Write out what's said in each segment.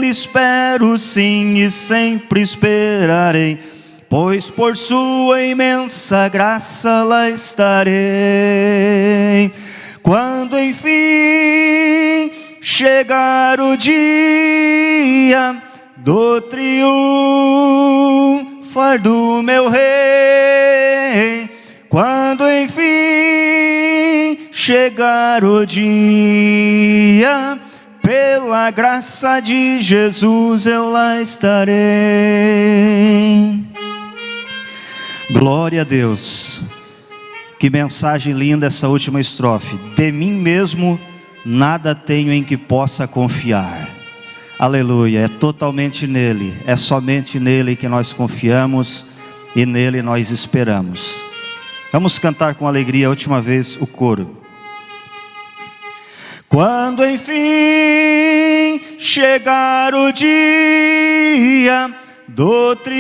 espero sim e sempre esperarei, pois por sua imensa graça lá estarei. Quando enfim chegar o dia do triunfar do meu rei, quando enfim chegar o dia, pela graça de Jesus eu lá estarei. Glória a Deus. Que mensagem linda essa última estrofe. De mim mesmo nada tenho em que possa confiar. Aleluia, é totalmente nele, é somente nele que nós confiamos e nele nós esperamos. Vamos cantar com alegria a última vez o coro. Quando enfim chegar o dia do triunfar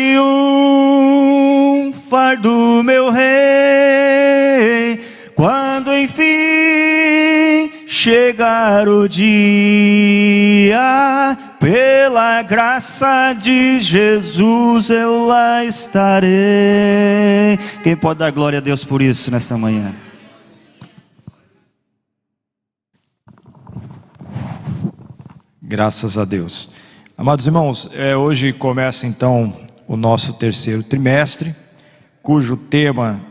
do meu rei, quando enfim chegar o dia, pela graça de Jesus eu lá estarei. Quem pode dar glória a Deus por isso nesta manhã? Graças a Deus. Amados irmãos, hoje começa então o nosso terceiro trimestre, cujo tema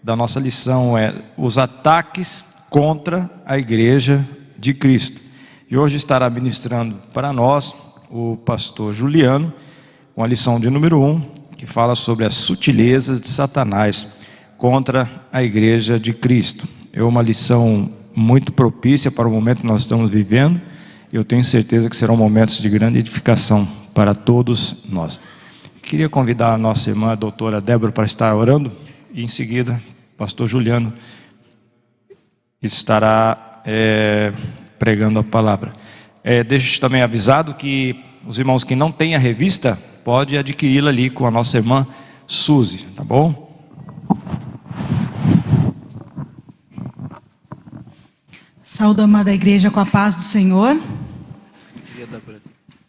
da nossa lição é os ataques contra a Igreja de Cristo. E hoje estará ministrando para nós o pastor Juliano, com a lição de número 1, que fala sobre as sutilezas de Satanás contra a Igreja de Cristo. É uma lição muito propícia para o momento que nós estamos vivendo. Eu tenho certeza que serão momentos de grande edificação para todos nós. Queria convidar a nossa irmã, a doutora Débora, para estar orando, e em seguida, o pastor Juliano estará pregando a palavra. Deixo também avisado que os irmãos que não têm a revista, podem adquiri-la ali com a nossa irmã Suzy, tá bom? Saúdo a amada igreja com a paz do Senhor.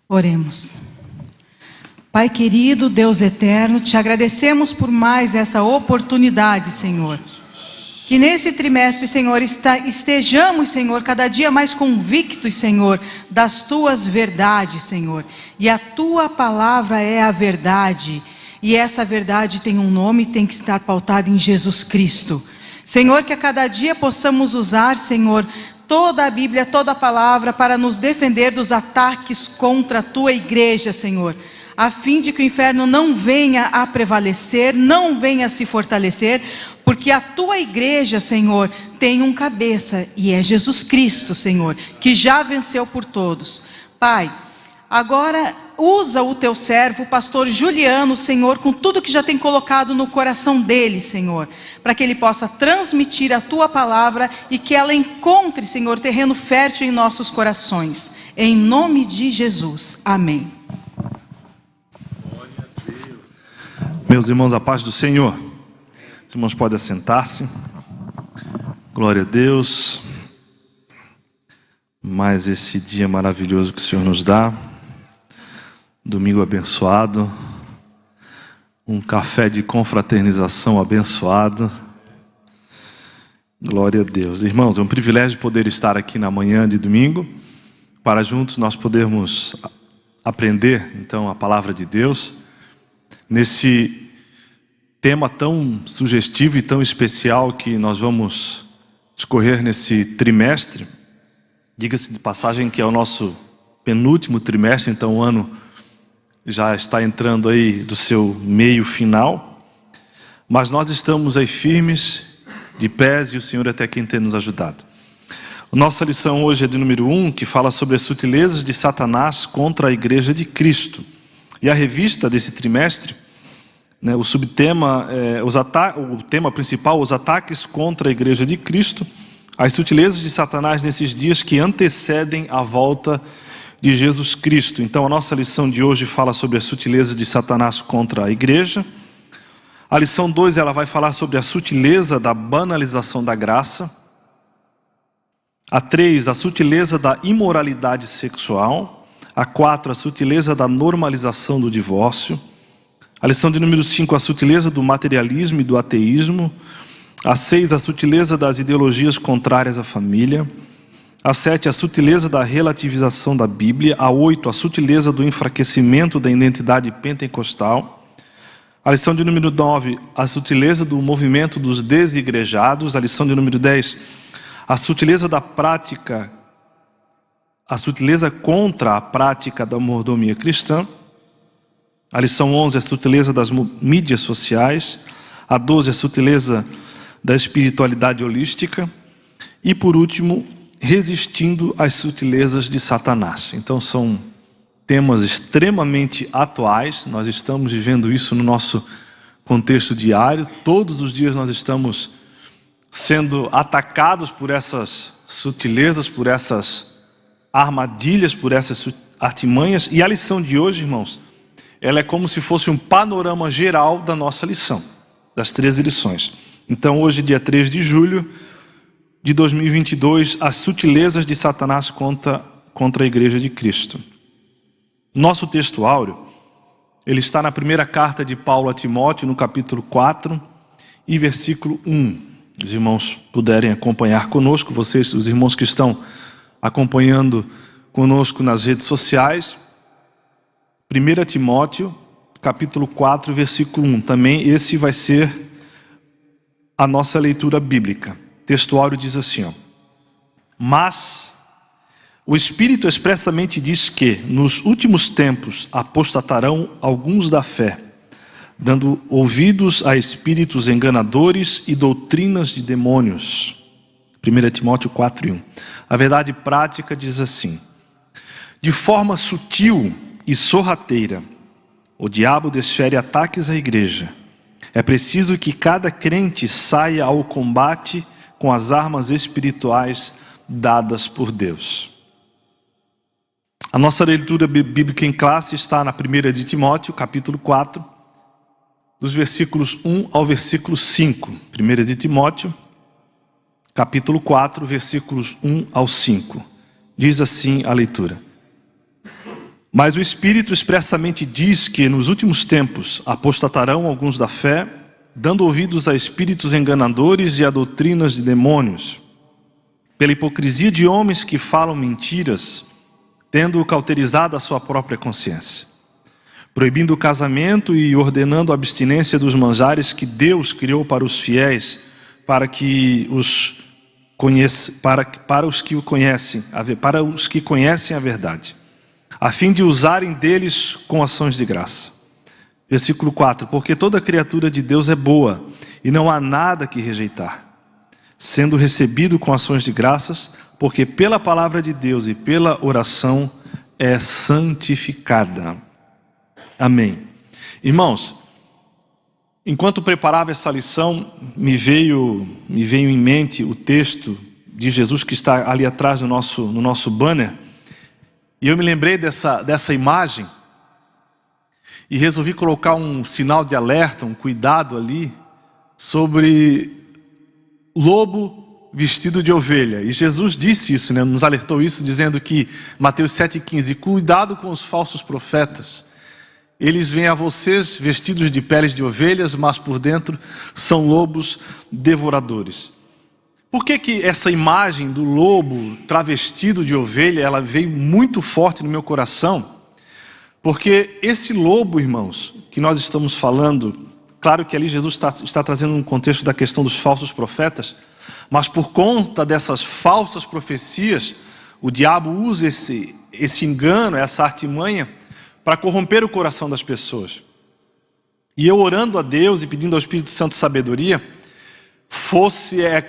Oremos. Pai querido, Deus eterno, te agradecemos por mais essa oportunidade, Senhor. Que nesse trimestre, Senhor, estejamos, Senhor, cada dia mais convictos, Senhor, das tuas verdades, Senhor. E a tua palavra é a verdade. E essa verdade tem um nome, tem que estar pautada em Jesus Cristo. Senhor, que a cada dia possamos usar, Senhor, toda a Bíblia, toda a palavra para nos defender dos ataques contra a tua igreja, Senhor, a fim de que o inferno não venha a prevalecer, não venha a se fortalecer, porque a tua igreja, Senhor, tem um cabeça, e é Jesus Cristo, Senhor, que já venceu por todos. Pai, agora usa o teu servo, o pastor Juliano, Senhor, com tudo que já tem colocado no coração dele, Senhor, para que ele possa transmitir a tua palavra e que ela encontre, Senhor, terreno fértil em nossos corações. Em nome de Jesus. Amém. Meus irmãos, a paz do Senhor. Os irmãos podem assentar-se. Glória a Deus. Mais esse dia maravilhoso que o Senhor nos dá. Domingo abençoado. Um café de confraternização abençoado. Glória a Deus. Irmãos, é um privilégio poder estar aqui na manhã de domingo, para juntos nós podermos aprender, então, a palavra de Deus, nesse tema tão sugestivo e tão especial que nós vamos discorrer nesse trimestre. Diga-se de passagem que é o nosso penúltimo trimestre, então o ano já está entrando aí do seu meio final, mas nós estamos aí firmes, de pés, e o Senhor até quem tem nos ajudado. A nossa lição hoje é de número 1, que fala sobre as sutilezas de Satanás contra a Igreja de Cristo. E a revista desse trimestre, o subtema, o tema principal, os ataques contra a Igreja de Cristo, as sutilezas de Satanás nesses dias que antecedem a volta de Jesus Cristo. Então a nossa lição de hoje fala sobre as sutilezas de Satanás contra a igreja. A lição 2, ela vai falar sobre a sutileza da banalização da graça. A 3, a sutileza da imoralidade sexual. A 4, a sutileza da normalização do divórcio. A lição de número 5, a sutileza do materialismo e do ateísmo. A 6, a sutileza das ideologias contrárias à família. A 7, a sutileza da relativização da Bíblia. A 8, a sutileza do enfraquecimento da identidade pentecostal. A lição de número 9, a sutileza do movimento dos desigrejados. A lição de número 10, a sutileza da prática, a sutileza contra a prática da mordomia cristã. A lição 11, a sutileza das mídias sociais. A 12, a sutileza da espiritualidade holística. E por último, resistindo às sutilezas de Satanás. Então são temas extremamente atuais. Nós estamos vivendo isso no nosso contexto diário. Todos os dias nós estamos sendo atacados por essas sutilezas, por essas armadilhas, por essas artimanhas. E a lição de hoje, irmãos, ela é como se fosse um panorama geral da nossa lição, das 13 lições. Então hoje, dia 3 de julho de 2022, as sutilezas de Satanás contra a Igreja de Cristo. Nosso texto áureo, ele está na primeira carta de Paulo a Timóteo, no capítulo 4 e versículo 1. Os irmãos puderem acompanhar conosco, vocês, os irmãos que estão acompanhando conosco nas redes sociais. 1 Timóteo, capítulo 4, versículo 1. Também esse vai ser a nossa leitura bíblica. O texto áureo diz assim, ó: Mas o Espírito expressamente diz que, nos últimos tempos, apostatarão alguns da fé, dando ouvidos a espíritos enganadores e doutrinas de demônios. 1 Timóteo 4:1. A verdade prática diz assim: de forma sutil e sorrateira, o diabo desfere ataques à igreja. É preciso que cada crente saia ao combate com as armas espirituais dadas por Deus. A nossa leitura bíblica em classe está na 1 de Timóteo, capítulo 4, dos versículos 1 ao versículo 5. 1 de Timóteo, capítulo 4, versículos 1 ao 5. Diz assim a leitura: Mas o Espírito expressamente diz que nos últimos tempos apostatarão alguns da fé, dando ouvidos a espíritos enganadores e a doutrinas de demônios, pela hipocrisia de homens que falam mentiras, tendo cauterizado a sua própria consciência, proibindo o casamento e ordenando a abstinência dos manjares que Deus criou para os fiéis, para os que conhecem a verdade, a fim de usarem deles com ações de graça. Versículo 4: Porque toda criatura de Deus é boa, e não há nada que rejeitar, sendo recebido com ações de graças, porque pela palavra de Deus e pela oração é santificada. Amém. Irmãos, enquanto preparava essa lição, me veio em mente o texto de Jesus que está ali atrás no nosso banner, e eu me lembrei dessa imagem, e resolvi colocar um sinal de alerta, um cuidado ali, sobre lobo vestido de ovelha. E Jesus disse isso, né? Nos alertou isso, dizendo que, Mateus 7,15, cuidado com os falsos profetas. Eles vêm a vocês vestidos de peles de ovelhas, mas por dentro são lobos devoradores. Por que essa imagem do lobo travestido de ovelha, ela veio muito forte no meu coração? Porque esse lobo, irmãos, que nós estamos falando, claro que ali Jesus está trazendo um contexto da questão dos falsos profetas, mas por conta dessas falsas profecias, o diabo usa esse engano, essa artimanha, para corromper o coração das pessoas. E eu orando a Deus e pedindo ao Espírito Santo sabedoria,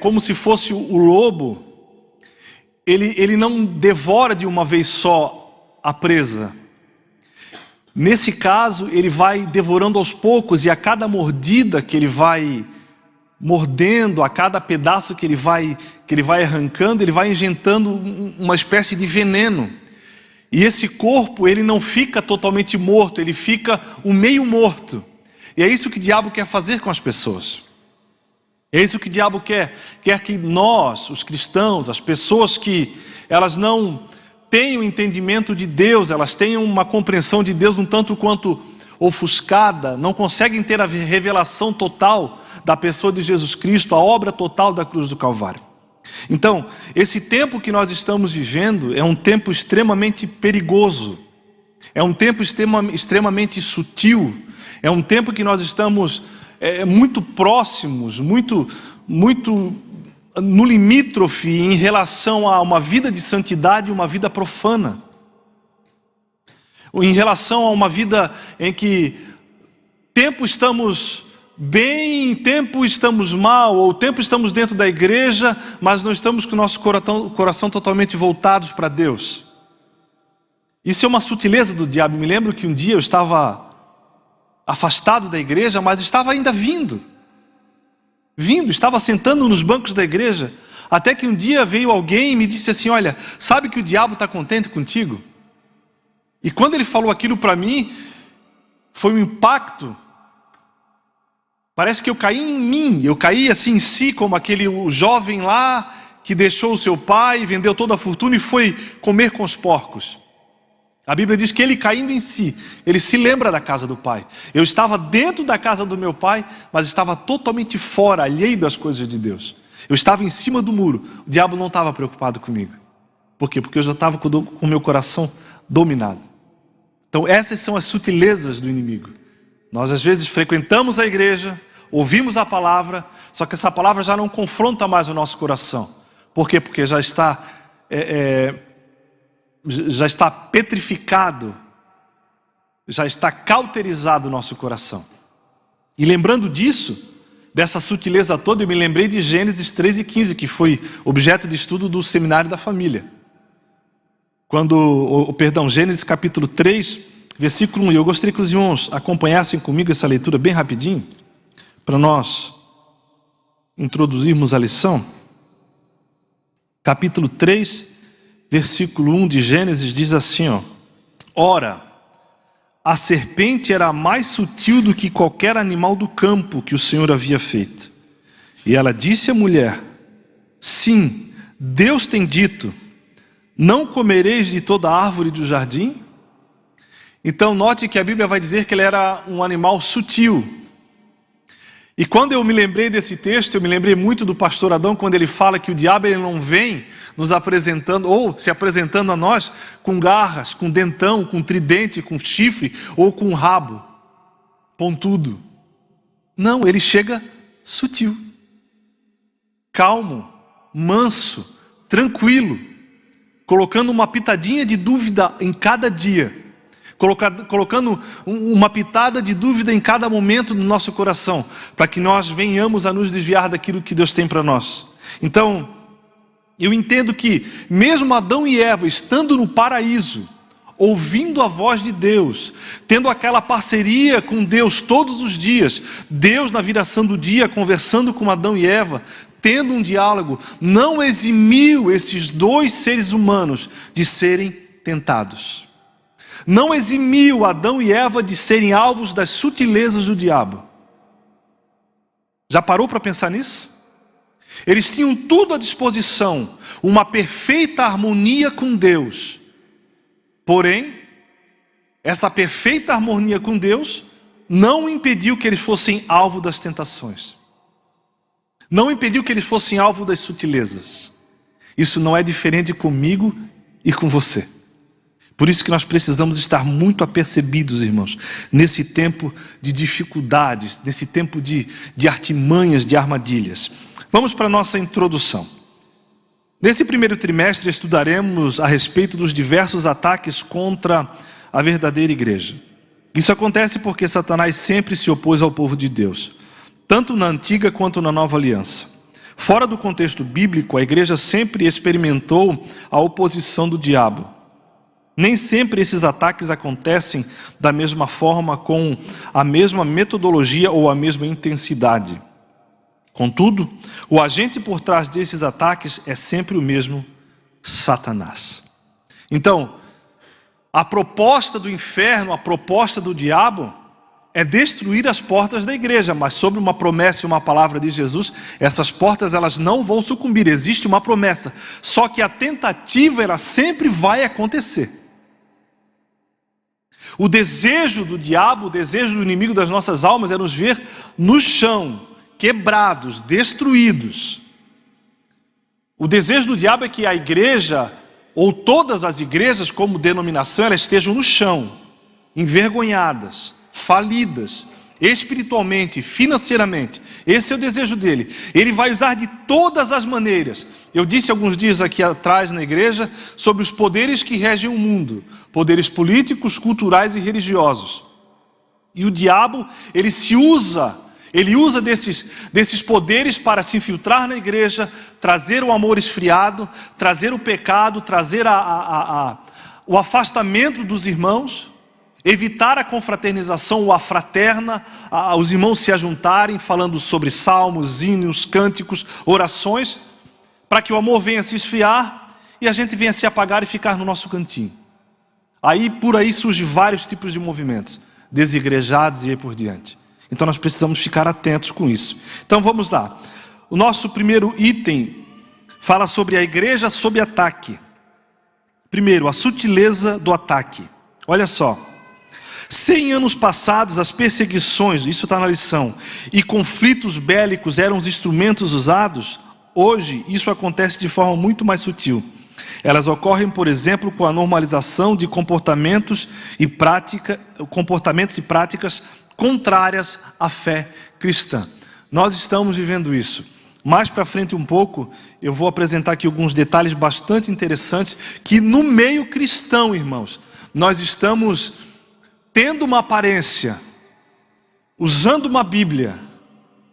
como se fosse o lobo, ele não devora de uma vez só a presa. Nesse caso, ele vai devorando aos poucos, e a cada mordida que ele vai mordendo, a cada pedaço que ele vai arrancando, ele vai injetando uma espécie de veneno. E esse corpo, ele não fica totalmente morto, ele fica meio morto. E é isso que o diabo quer fazer com as pessoas. É isso que o diabo quer que nós, os cristãos, as pessoas que elas não têm o entendimento de Deus, elas têm uma compreensão de Deus um tanto quanto ofuscada, não conseguem ter a revelação total da pessoa de Jesus Cristo, a obra total da cruz do Calvário. Então, esse tempo que nós estamos vivendo é um tempo extremamente perigoso, é um tempo extremamente sutil, é um tempo que nós estamos muito próximos, muito no limítrofe em relação a uma vida de santidade e uma vida profana. Em relação a uma vida em que tempo estamos bem, tempo estamos mal, ou tempo estamos dentro da igreja, mas não estamos com o nosso coração totalmente voltados para Deus. Isso é uma sutileza do diabo. Me lembro que um dia eu estava afastado da igreja, mas estava ainda vindo, estava sentando nos bancos da igreja, até que um dia veio alguém e me disse assim: olha, sabe que o diabo está contente contigo? E quando ele falou aquilo para mim, foi um impacto. Parece que eu caí em mim, eu caí assim em si, como o jovem lá que deixou o seu pai, vendeu toda a fortuna e foi comer com os porcos. A Bíblia diz que ele, caindo em si, ele se lembra da casa do pai. Eu estava dentro da casa do meu pai, mas estava totalmente fora, alheio das coisas de Deus. Eu estava em cima do muro, o diabo não estava preocupado comigo. Por quê? Porque eu já estava com o meu coração dominado. Então essas são as sutilezas do inimigo. Nós às vezes frequentamos a igreja, ouvimos a palavra, só que essa palavra já não confronta mais o nosso coração. Por quê? Porque já está petrificado, já está cauterizado o nosso coração. E lembrando disso, dessa sutileza toda, eu me lembrei de Gênesis 3:15, que foi objeto de estudo do Seminário da Família. Gênesis capítulo 3, versículo 1. E eu gostaria que os irmãos acompanhassem comigo essa leitura bem rapidinho, para nós introduzirmos a lição. Capítulo 3, versículo 1 de Gênesis diz assim, ó: ora, a serpente era mais sutil do que qualquer animal do campo que o Senhor havia feito. E ela disse à mulher: sim, Deus tem dito, não comereis de toda árvore do jardim? Então note que a Bíblia vai dizer que ele era um animal sutil. E quando eu me lembrei desse texto, eu me lembrei muito do pastor Adão, quando ele fala que o diabo ele não vem nos apresentando, ou se apresentando a nós com garras, com dentão, com tridente, com chifre, ou com rabo pontudo. Não, ele chega sutil, calmo, manso, tranquilo, colocando uma pitadinha de dúvida em cada dia, colocando uma pitada de dúvida em cada momento do nosso coração, para que nós venhamos a nos desviar daquilo que Deus tem para nós. Então, eu entendo que mesmo Adão e Eva estando no paraíso, ouvindo a voz de Deus, tendo aquela parceria com Deus todos os dias, Deus na viração do dia conversando com Adão e Eva, tendo um diálogo, não eximiu esses dois seres humanos de serem tentados. Não eximiu Adão e Eva de serem alvos das sutilezas do diabo. Já parou para pensar nisso? Eles tinham tudo à disposição, uma perfeita harmonia com Deus. Porém, essa perfeita harmonia com Deus não impediu que eles fossem alvo das tentações. Não impediu que eles fossem alvo das sutilezas. Isso não é diferente comigo e com você. Por isso que nós precisamos estar muito apercebidos, irmãos, nesse tempo de dificuldades, nesse tempo de artimanhas, de armadilhas. Vamos para a nossa introdução. Nesse primeiro trimestre estudaremos a respeito dos diversos ataques contra a verdadeira igreja. Isso acontece porque Satanás sempre se opôs ao povo de Deus, tanto na antiga quanto na nova aliança. Fora do contexto bíblico, a igreja sempre experimentou a oposição do diabo. Nem sempre esses ataques acontecem da mesma forma, com a mesma metodologia ou a mesma intensidade. Contudo, o agente por trás desses ataques é sempre o mesmo Satanás. Então, a proposta do inferno, a proposta do diabo é destruir as portas da igreja, mas sobre uma promessa e uma palavra de Jesus, essas portas elas não vão sucumbir, existe uma promessa, só que a tentativa ela sempre vai acontecer. O desejo do diabo, o desejo do inimigo das nossas almas é nos ver no chão, quebrados, destruídos. O desejo do diabo é que a igreja, ou todas as igrejas como denominação, elas estejam no chão, envergonhadas, falidas, espiritualmente, financeiramente. Esse é o desejo dele. Ele vai usar de todas as maneiras. Eu disse alguns dias aqui atrás na igreja sobre os poderes que regem o mundo, poderes políticos, culturais e religiosos. E o diabo, ele usa desses poderes para se infiltrar na igreja, trazer o amor esfriado, trazer o pecado, trazer o afastamento dos irmãos, evitar a confraternização ou a fraterna, os irmãos se ajuntarem falando sobre salmos, hinos, cânticos, orações, para que o amor venha se esfriar e a gente venha se apagar e ficar no nosso cantinho. Aí por aí surgem vários tipos de movimentos, desigrejados e aí por diante. Então nós precisamos ficar atentos com isso. Então vamos lá. O nosso primeiro item fala sobre a igreja sob ataque. Primeiro, a sutileza do ataque. Olha só. 100 anos passados, as perseguições, isso está na lição, e conflitos bélicos eram os instrumentos usados. Hoje, isso acontece de forma muito mais sutil. Elas ocorrem, por exemplo, com a normalização de comportamentos e práticas contrárias à fé cristã. Nós estamos vivendo isso. Mais para frente um pouco, eu vou apresentar aqui alguns detalhes bastante interessantes, que no meio cristão, irmãos, nós estamos tendo uma aparência, usando uma Bíblia,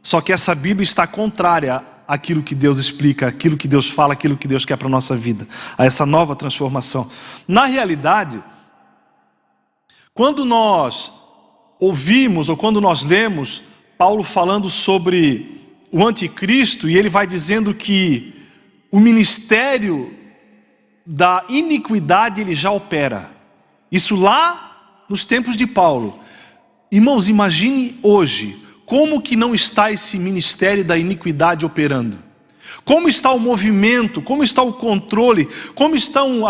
só que essa Bíblia está contrária àquilo que Deus explica, àquilo que Deus fala, àquilo que Deus quer para a nossa vida, a essa nova transformação. Na realidade, quando nós ouvimos ou quando nós lemos Paulo falando sobre o anticristo, e ele vai dizendo que o ministério da iniquidade ele já opera, isso lá nos tempos de Paulo. Irmãos, imagine hoje, como que não está esse ministério da iniquidade operando? Como está o movimento, como está o controle, como estão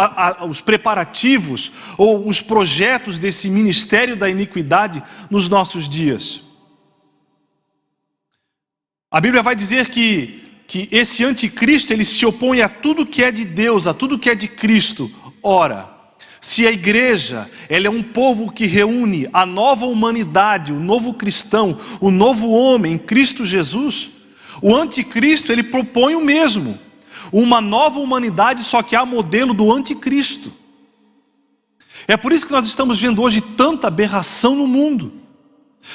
os preparativos ou os projetos desse ministério da iniquidade nos nossos dias? A Bíblia vai dizer que esse anticristo, ele se opõe a tudo que é de Deus, a tudo que é de Cristo. Ora, se a igreja, ela é um povo que reúne a nova humanidade, o novo cristão, o novo homem, Cristo Jesus, o anticristo, ele propõe o mesmo, uma nova humanidade, só que a modelo do anticristo. É por isso que nós estamos vendo hoje tanta aberração no mundo.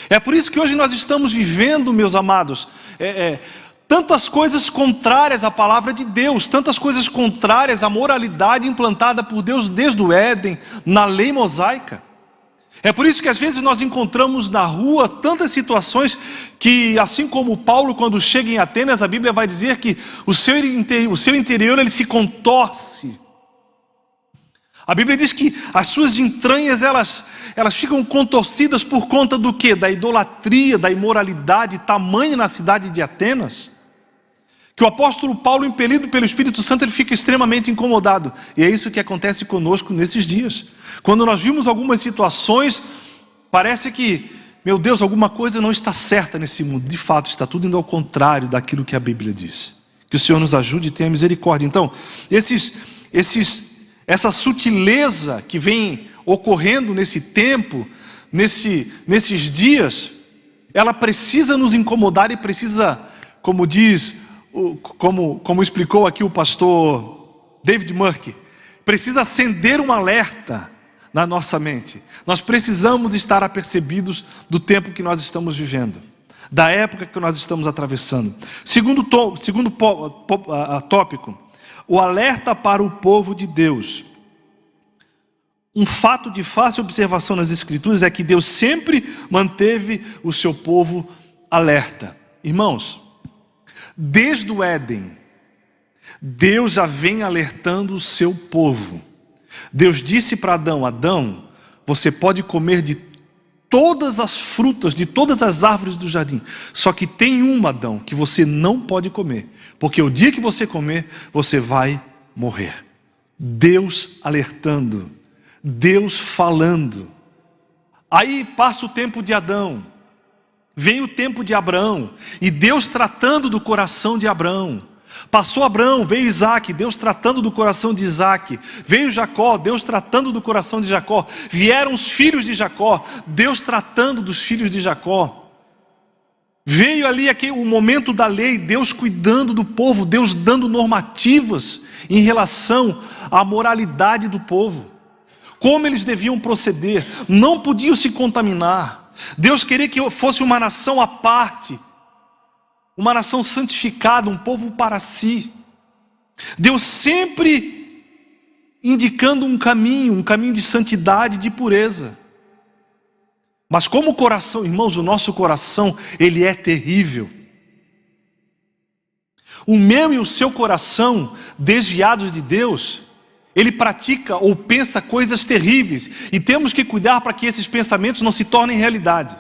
É por isso que hoje nós estamos vivendo, meus amados, tantas coisas contrárias à palavra de Deus, tantas coisas contrárias à moralidade implantada por Deus desde o Éden, na lei mosaica. É por isso que às vezes nós encontramos na rua tantas situações que, assim como Paulo, quando chega em Atenas, a Bíblia vai dizer que o seu interior ele se contorce. A Bíblia diz que as suas entranhas elas ficam contorcidas por conta do quê? Da idolatria, da imoralidade tamanha na cidade de Atenas, que o apóstolo Paulo, impelido pelo Espírito Santo, ele fica extremamente incomodado. E é isso que acontece conosco nesses dias. Quando nós vimos algumas situações, parece que, meu Deus, alguma coisa não está certa nesse mundo. De fato, está tudo indo ao contrário daquilo que a Bíblia diz. Que o Senhor nos ajude e tenha misericórdia. Então, essa sutileza que vem ocorrendo nesse tempo, nesses dias, ela precisa nos incomodar e precisa, como explicou aqui o pastor David Murky, precisa acender um alerta na nossa mente. Nós precisamos estar apercebidos do tempo que nós estamos vivendo, da época que nós estamos atravessando. Segundo tópico, o alerta para o povo de Deus. Um fato de fácil observação nas Escrituras é que Deus sempre manteve o seu povo alerta. Irmãos, desde o Éden, Deus já vem alertando o seu povo. Deus disse para Adão: Adão, você pode comer de todas as frutas de todas as árvores do jardim. Só que tem uma, Adão, que você não pode comer, porque o dia que você comer, você vai morrer. Deus alertando, Deus falando. Aí passa o tempo de Adão, vem o tempo de Abraão, e Deus tratando do coração de Abraão. Passou Abraão, veio Isaac, Deus tratando do coração de Isaac. Veio Jacó, Deus tratando do coração de Jacó. Vieram os filhos de Jacó, Deus tratando dos filhos de Jacó. Veio ali o momento da lei, Deus cuidando do povo, Deus dando normativas em relação à moralidade do povo. Como eles deviam proceder, não podiam se contaminar. Deus queria que fosse uma nação à parte, uma nação santificada, um povo para si. Deus sempre indicando um caminho de santidade, de pureza. Mas como o coração, irmãos, o nosso coração, ele é terrível. O meu e o seu coração, desviados de Deus, ele pratica ou pensa coisas terríveis. E temos que cuidar para que esses pensamentos não se tornem realidade.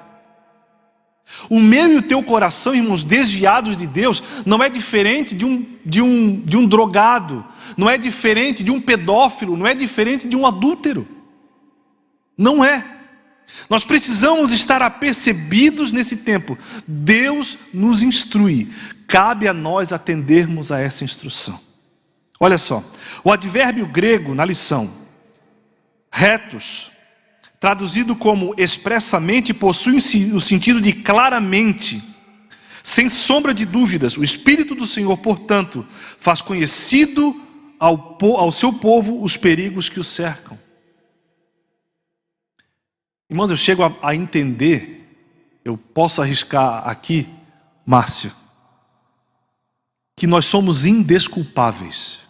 O meu e o teu coração, irmãos, desviados de Deus, não é diferente de um drogado, não é diferente de um pedófilo, não é diferente de um adúltero. Não é. Nós precisamos estar apercebidos nesse tempo. Deus nos instrui, cabe a nós atendermos a essa instrução. Olha só, o advérbio grego na lição, retos, traduzido como expressamente, possui o sentido de claramente, sem sombra de dúvidas. O Espírito do Senhor, portanto, faz conhecido ao seu povo os perigos que o cercam. Irmãos, eu chego a entender, eu posso arriscar aqui, Márcio, que nós somos indesculpáveis.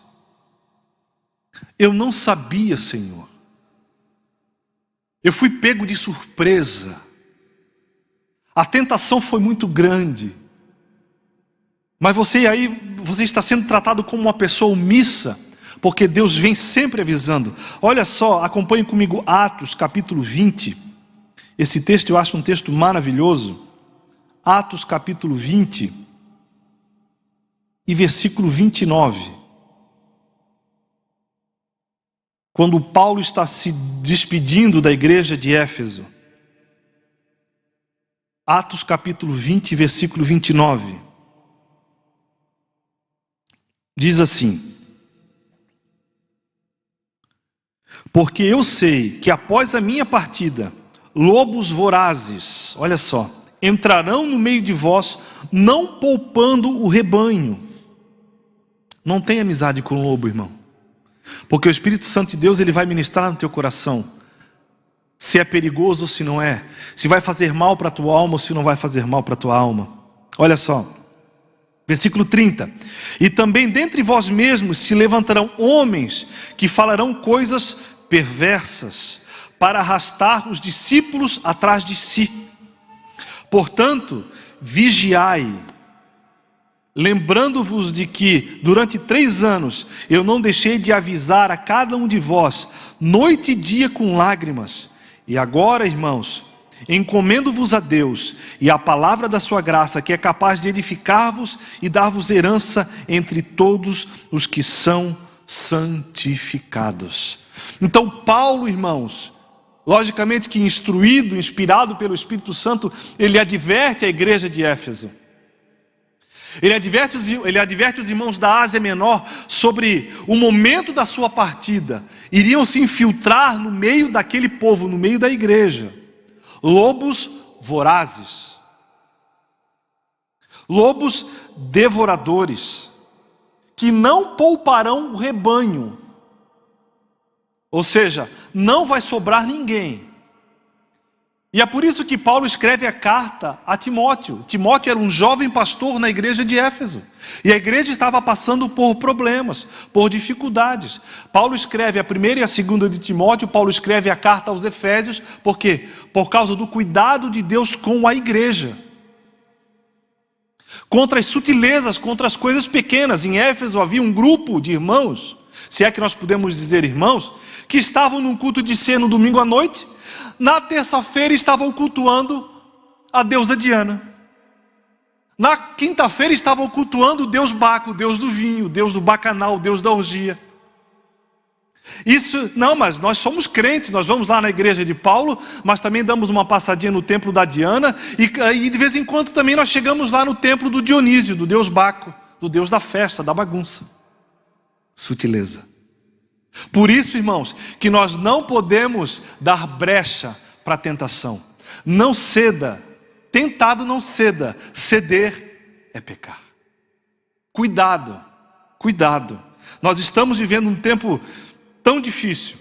Eu não sabia, Senhor. Eu fui pego de surpresa. A tentação foi muito grande. Mas você está sendo tratado como uma pessoa omissa, porque Deus vem sempre avisando. Olha só, acompanhe comigo Atos capítulo 20. Esse texto eu acho um texto maravilhoso. Atos capítulo 20 e versículo 29. Quando Paulo está se despedindo da igreja de Éfeso. Atos capítulo 20, versículo 29. Diz assim: porque eu sei que após a minha partida, lobos vorazes, olha só, entrarão no meio de vós, não poupando o rebanho. Não tem amizade com o lobo, irmão. Porque o Espírito Santo de Deus, ele vai ministrar no teu coração se é perigoso ou se não é, se vai fazer mal para a tua alma ou se não vai fazer mal para a tua alma. Olha só, versículo 30. E também dentre vós mesmos se levantarão homens que falarão coisas perversas para arrastar os discípulos atrás de si. Portanto, vigiai, lembrando-vos de que durante 3 anos eu não deixei de avisar a cada um de vós, noite e dia com lágrimas. E agora, irmãos, encomendo-vos a Deus e à palavra da sua graça, que é capaz de edificar-vos e dar-vos herança entre todos os que são santificados. Então Paulo, irmãos, logicamente que instruído, inspirado pelo Espírito Santo, ele adverte a igreja de Éfeso. Ele adverte os irmãos da Ásia Menor sobre o momento da sua partida. Iriam se infiltrar no meio daquele povo, no meio da igreja, lobos vorazes, lobos devoradores, que não pouparão o rebanho. Ou seja, não vai sobrar ninguém. E é por isso que Paulo escreve a carta a Timóteo. Timóteo era um jovem pastor na igreja de Éfeso. E a igreja estava passando por problemas, por dificuldades. Paulo escreve a primeira e a segunda de Timóteo. Paulo escreve a carta aos Efésios. Por quê? Por causa do cuidado de Deus com a igreja. Contra as sutilezas, contra as coisas pequenas. Em Éfeso havia um grupo de irmãos, se é que nós podemos dizer irmãos, que estavam num culto de ceia no domingo à noite, Na terça-feira estavam cultuando a deusa Diana. Na quinta-feira estavam cultuando o deus Baco, o deus do vinho, o deus do bacanal, o deus da orgia. Isso, não, mas nós somos crentes, nós vamos lá na igreja de Paulo, mas também damos uma passadinha no templo da Diana, e de vez em quando também nós chegamos lá no templo do Dionísio, do deus Baco, do deus da festa, da bagunça. Sutileza. Por isso, irmãos, que nós não podemos dar brecha para a tentação. Não ceda, tentado não ceda, ceder é pecar. Cuidado, cuidado. Nós estamos vivendo um tempo tão difícil,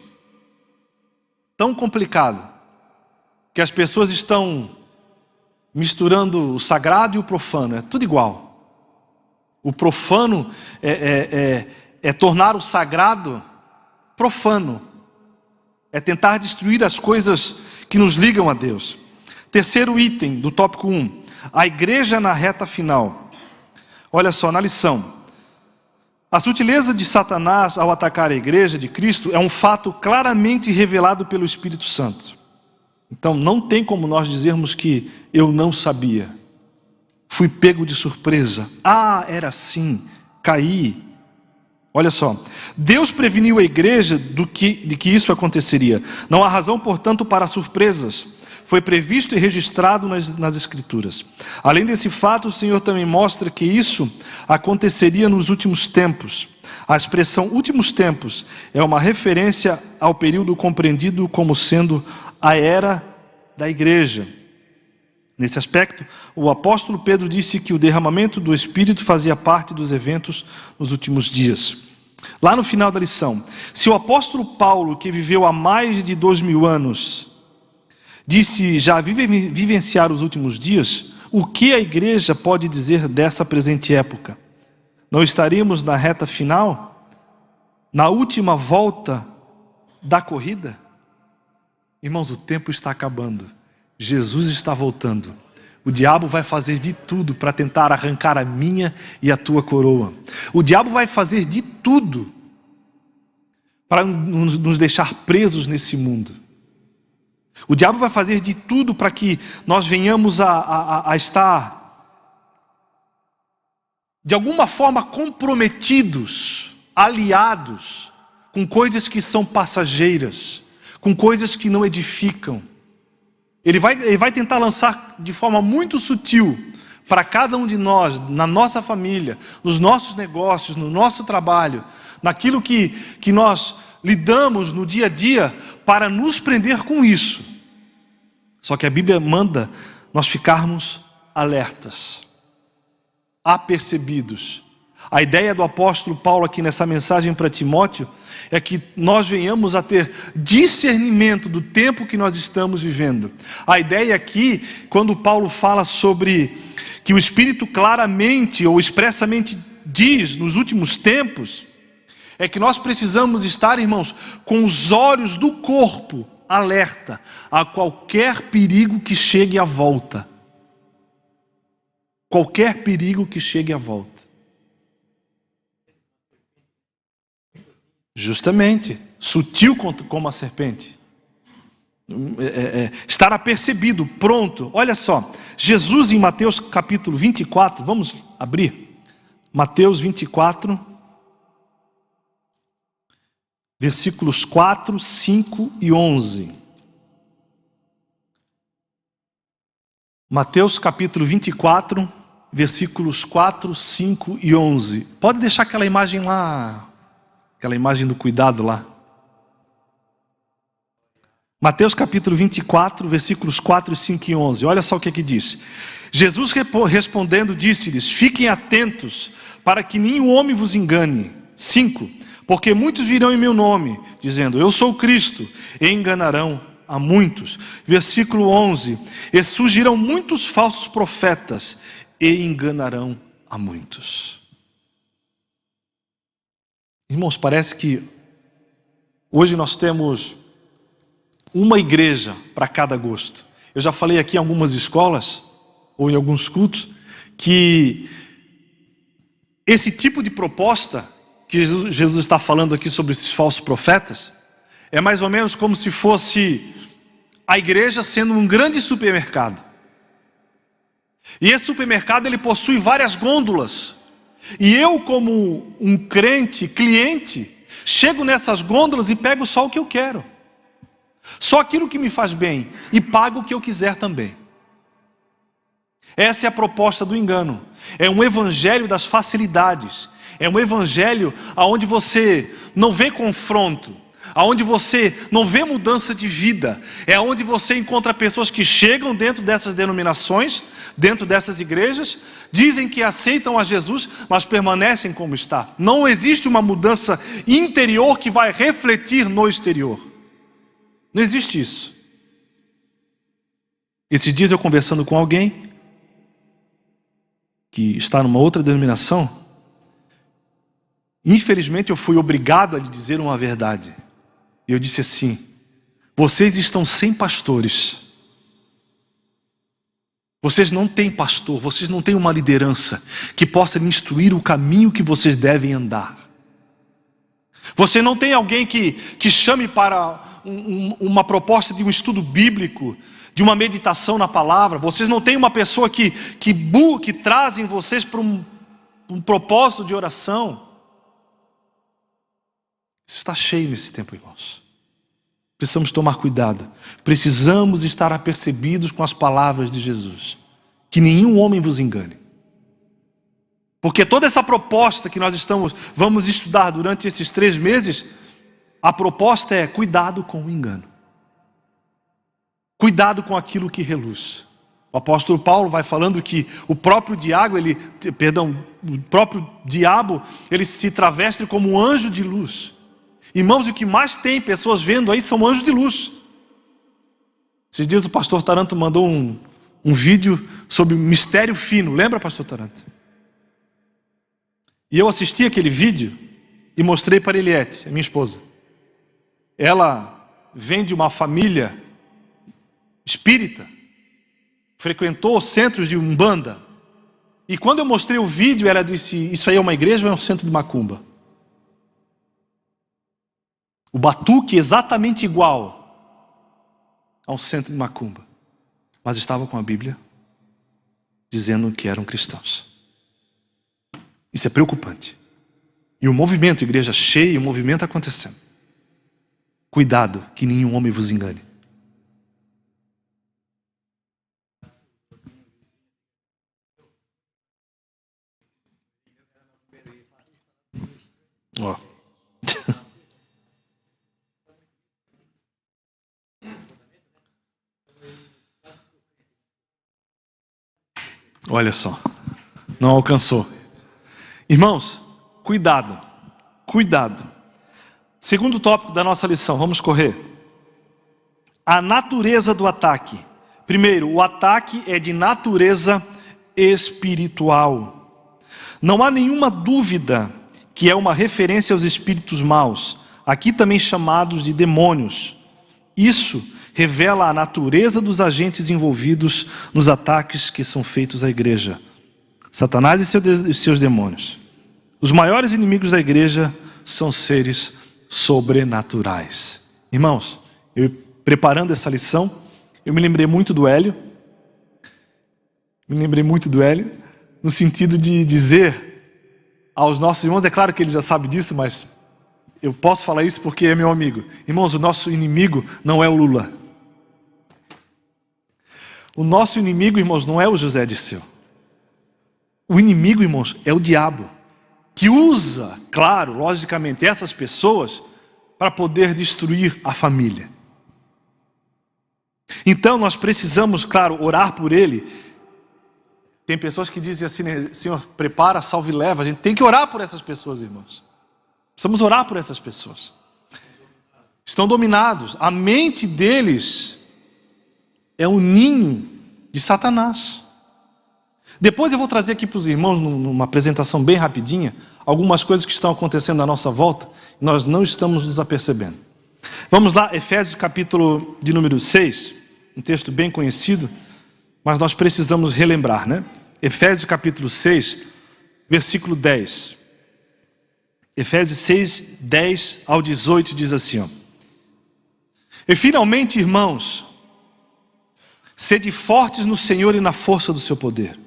tão complicado, que as pessoas estão misturando o sagrado e o profano, é tudo igual. O profano é tornar o sagrado profano, é tentar destruir as coisas que nos ligam a Deus. Terceiro item do tópico 1, a igreja na reta final. Olha só, na lição. A sutileza de Satanás ao atacar a igreja de Cristo é um fato claramente revelado pelo Espírito Santo. Então não tem como nós dizermos que eu não sabia, fui pego de surpresa, era assim, caí. Olha só, Deus preveniu a igreja de que isso aconteceria. Não há razão, portanto, para surpresas. Foi previsto e registrado nas Escrituras. Além desse fato, o Senhor também mostra que isso aconteceria nos últimos tempos. A expressão últimos tempos é uma referência ao período compreendido como sendo a era da igreja. Nesse aspecto, o apóstolo Pedro disse que o derramamento do Espírito fazia parte dos eventos nos últimos dias. Lá no final da lição, se o apóstolo Paulo, que viveu há mais de 2000 anos, disse já vivenciar os últimos dias, o que a igreja pode dizer dessa presente época? Não estaríamos na reta final? Na última volta da corrida? Irmãos, o tempo está acabando. Jesus está voltando. O diabo vai fazer de tudo para tentar arrancar a minha e a tua coroa. O diabo vai fazer de tudo para nos deixar presos nesse mundo. O diabo vai fazer de tudo para que nós venhamos a estar, de alguma forma, comprometidos, aliados, com coisas que são passageiras, com coisas que não edificam. Ele vai tentar lançar de forma muito sutil para cada um de nós, na nossa família, nos nossos negócios, no nosso trabalho, naquilo que nós lidamos no dia a dia, para nos prender com isso. Só que a Bíblia manda nós ficarmos alertas, apercebidos. A ideia do apóstolo Paulo aqui nessa mensagem para Timóteo é que nós venhamos a ter discernimento do tempo que nós estamos vivendo. A ideia aqui, quando Paulo fala sobre que o Espírito claramente ou expressamente diz nos últimos tempos, é que nós precisamos estar, irmãos, com os olhos do corpo alerta a qualquer perigo que chegue à volta. Qualquer perigo que chegue à volta. Justamente, sutil como a serpente. Estar apercebido, pronto. Olha só, Jesus em Mateus capítulo 24, vamos abrir. Mateus 24, versículos 4, 5 e 11. Mateus capítulo 24, versículos 4, 5 e 11. Pode deixar aquela imagem lá, aquela imagem do cuidado lá. Mateus capítulo 24, versículos 4, 5 e 11. Olha só o que aqui diz. Jesus respondendo disse-lhes: fiquem atentos para que nenhum homem vos engane. 5. Porque muitos virão em meu nome, dizendo, eu sou Cristo, e enganarão a muitos. Versículo 11. E surgirão muitos falsos profetas, e enganarão a muitos. Irmãos, parece que hoje nós temos uma igreja para cada gosto. Eu já falei aqui em algumas escolas, ou em alguns cultos, que esse tipo de proposta que Jesus está falando aqui sobre esses falsos profetas, é mais ou menos como se fosse a igreja sendo um grande supermercado. E esse supermercado, ele possui várias gôndolas. E eu, como um crente, cliente, chego nessas gôndolas e pego só o que eu quero. Só aquilo que me faz bem. E pago o que eu quiser também. Essa é a proposta do engano. É um evangelho das facilidades. É um evangelho onde você não vê confronto, onde você não vê mudança de vida. É onde você encontra pessoas que chegam dentro dessas denominações, dentro dessas igrejas, dizem que aceitam a Jesus, mas permanecem como está. Não existe uma mudança interior que vai refletir no exterior. Não existe isso. Esses dias eu conversando com alguém que está numa outra denominação, infelizmente eu fui obrigado a lhe dizer uma verdade. Eu disse assim: vocês estão sem pastores. Vocês não têm pastor, vocês não têm uma liderança que possa lhe instruir o caminho que vocês devem andar. Você não tem alguém que chame para uma proposta de um estudo bíblico, de uma meditação na palavra. Vocês não têm uma pessoa que trazem vocês para um propósito de oração. Isso está cheio nesse tempo, irmãos. Precisamos tomar cuidado. Precisamos estar apercebidos com as palavras de Jesus. Que nenhum homem vos engane. Porque toda essa proposta que nós vamos estudar durante esses 3 meses, a proposta é cuidado com o engano. Cuidado com aquilo que reluz. O apóstolo Paulo vai falando que o próprio diabo, ele se traveste como um anjo de luz. Irmãos, o que mais tem pessoas vendo aí são anjos de luz. Esses dias o pastor Taranto mandou um vídeo sobre mistério fino. Lembra, pastor Taranto? E eu assisti aquele vídeo e mostrei para Eliette, a minha esposa. Ela vem de uma família espírita, frequentou centros de umbanda. E quando eu mostrei o vídeo, ela disse: isso aí é uma igreja ou é um centro de macumba? O batuque exatamente igual a um centro de macumba, mas estava com a Bíblia dizendo que eram cristãos. Isso é preocupante. E o movimento, igreja cheia, o movimento acontecendo. Cuidado que nenhum homem vos engane. Ó. Olha só, não alcançou. Irmãos, cuidado, cuidado. Segundo tópico da nossa lição, vamos correr. A natureza do ataque. Primeiro, o ataque é de natureza espiritual. Não há nenhuma dúvida que é uma referência aos espíritos maus, aqui também chamados de demônios. Isso revela a natureza dos agentes envolvidos nos ataques que são feitos à igreja. Satanás e seus demônios. Os maiores inimigos da igreja são seres sobrenaturais. Irmãos, preparando essa lição, eu me lembrei muito do Hélio. No sentido de dizer aos nossos irmãos, é claro que ele já sabe disso, mas eu posso falar isso porque é meu amigo. Irmãos, o nosso inimigo não é o Lula. O nosso inimigo, irmãos, não é o José Dirceu. O inimigo, irmãos, é o diabo, que usa, claro, logicamente, essas pessoas para poder destruir a família. Então nós precisamos, claro, orar por ele. Tem pessoas que dizem assim, Senhor, prepara, salve e leva. A gente tem que orar por essas pessoas, irmãos. Precisamos orar por essas pessoas. Estão dominados. A mente deles é um ninho de Satanás. Depois eu vou trazer aqui para os irmãos, numa apresentação bem rapidinha, algumas coisas que estão acontecendo à nossa volta, e nós não estamos nos apercebendo. Vamos lá, Efésios capítulo de número 6, um texto bem conhecido, mas nós precisamos relembrar, né? Efésios capítulo 6, versículo 10. Efésios 6, 10 ao 18 diz assim, ó: E finalmente, irmãos, Sede fortes no Senhor e na força do seu poder.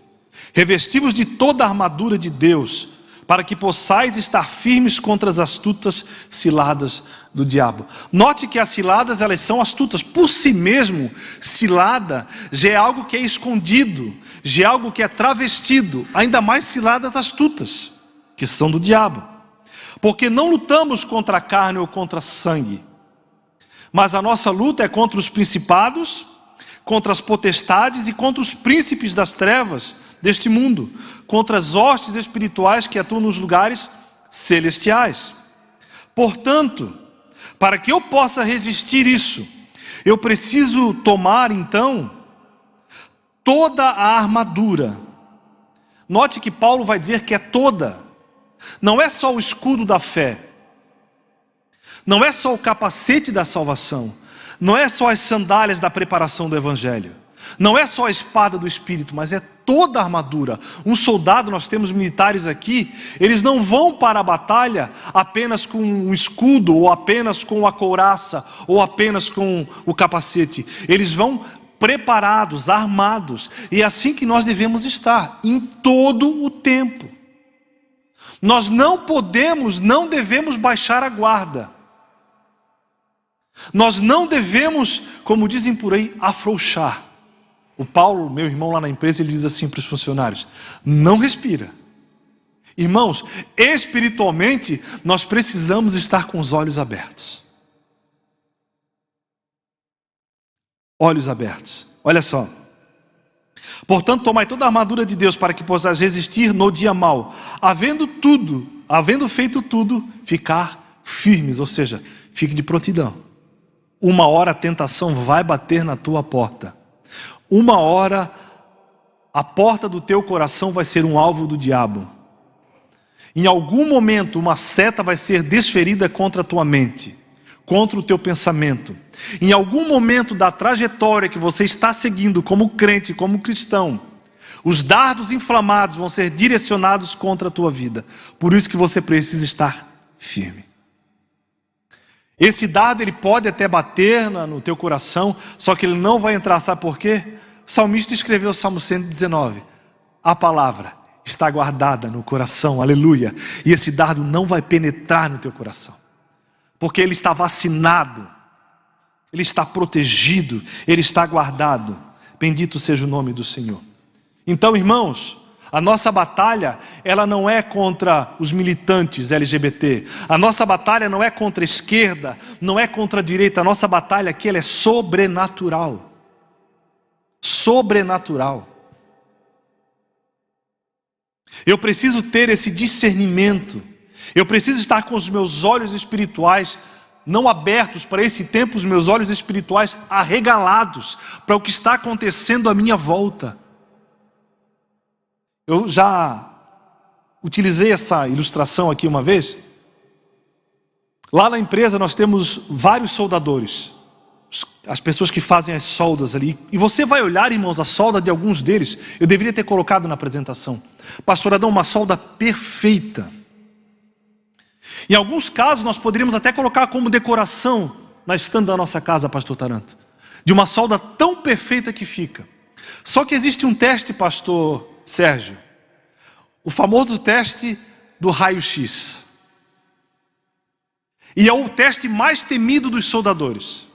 Revesti-vos de toda a armadura de Deus, para que possais estar firmes contra as astutas ciladas do diabo. Note que as ciladas, elas são astutas. Por si mesmo, cilada já é algo que é escondido, já é algo que é travestido. Ainda mais ciladas astutas, que são do diabo. Porque não lutamos contra a carne ou contra sangue, mas a nossa luta é contra os principados, contra as potestades e contra os príncipes das trevas deste mundo, contra as hostes espirituais que atuam nos lugares celestiais. Portanto, para que eu possa resistir isso, eu preciso tomar então toda a armadura. Note que Paulo vai dizer que é toda. Não é só o escudo da fé, não é só o capacete da salvação, não é só as sandálias da preparação do evangelho, não é só a espada do Espírito, mas é toda a armadura. Um soldado, nós temos militares aqui, eles não vão para a batalha apenas com um escudo, ou apenas com a couraça, ou apenas com o capacete. Eles vão preparados, armados, e é assim que nós devemos estar, em todo o tempo. Nós não podemos, não devemos baixar a guarda. Nós não devemos, como dizem por aí, afrouxar. O Paulo, meu irmão lá na empresa, ele diz assim para os funcionários: não respira. Irmãos, espiritualmente, nós precisamos estar com os olhos abertos. Olhos abertos. Olha só. Portanto, tomai toda a armadura de Deus para que possais resistir no dia mau. Havendo feito tudo, ficar firmes. Ou seja, fique de prontidão. Uma hora a tentação vai bater na tua porta. Uma hora a porta do teu coração vai ser um alvo do diabo. Em algum momento uma seta vai ser desferida contra a tua mente, contra o teu pensamento. Em algum momento da trajetória que você está seguindo como crente, como cristão, os dardos inflamados vão ser direcionados contra a tua vida. Por isso que você precisa estar firme. Esse dardo, ele pode até bater no teu coração, só que ele não vai entrar, sabe por quê? O salmista escreveu o Salmo 119, a palavra está guardada no coração, aleluia, e esse dardo não vai penetrar no teu coração, porque ele está vacinado, ele está protegido, ele está guardado. Bendito seja o nome do Senhor. Então, irmãos, a nossa batalha, ela não é contra os militantes LGBT. A nossa batalha não é contra a esquerda, não é contra a direita. A nossa batalha aqui, ela é sobrenatural. Sobrenatural. Eu preciso ter esse discernimento. Eu preciso estar com os meus olhos espirituais não abertos para esse tempo, os meus olhos espirituais arregalados para o que está acontecendo à minha volta. Eu já utilizei essa ilustração aqui uma vez. Lá na empresa nós temos vários soldadores, as pessoas que fazem as soldas ali. E você vai olhar, irmãos, a solda de alguns deles. Eu deveria ter colocado na apresentação. Pastor Adão, uma solda perfeita. Em alguns casos nós poderíamos até colocar como decoração na estante da nossa casa, pastor Taranto, de uma solda tão perfeita que fica. Só que existe um teste, pastor Sérgio, o famoso teste do raio-x. E é o teste mais temido dos soldadores.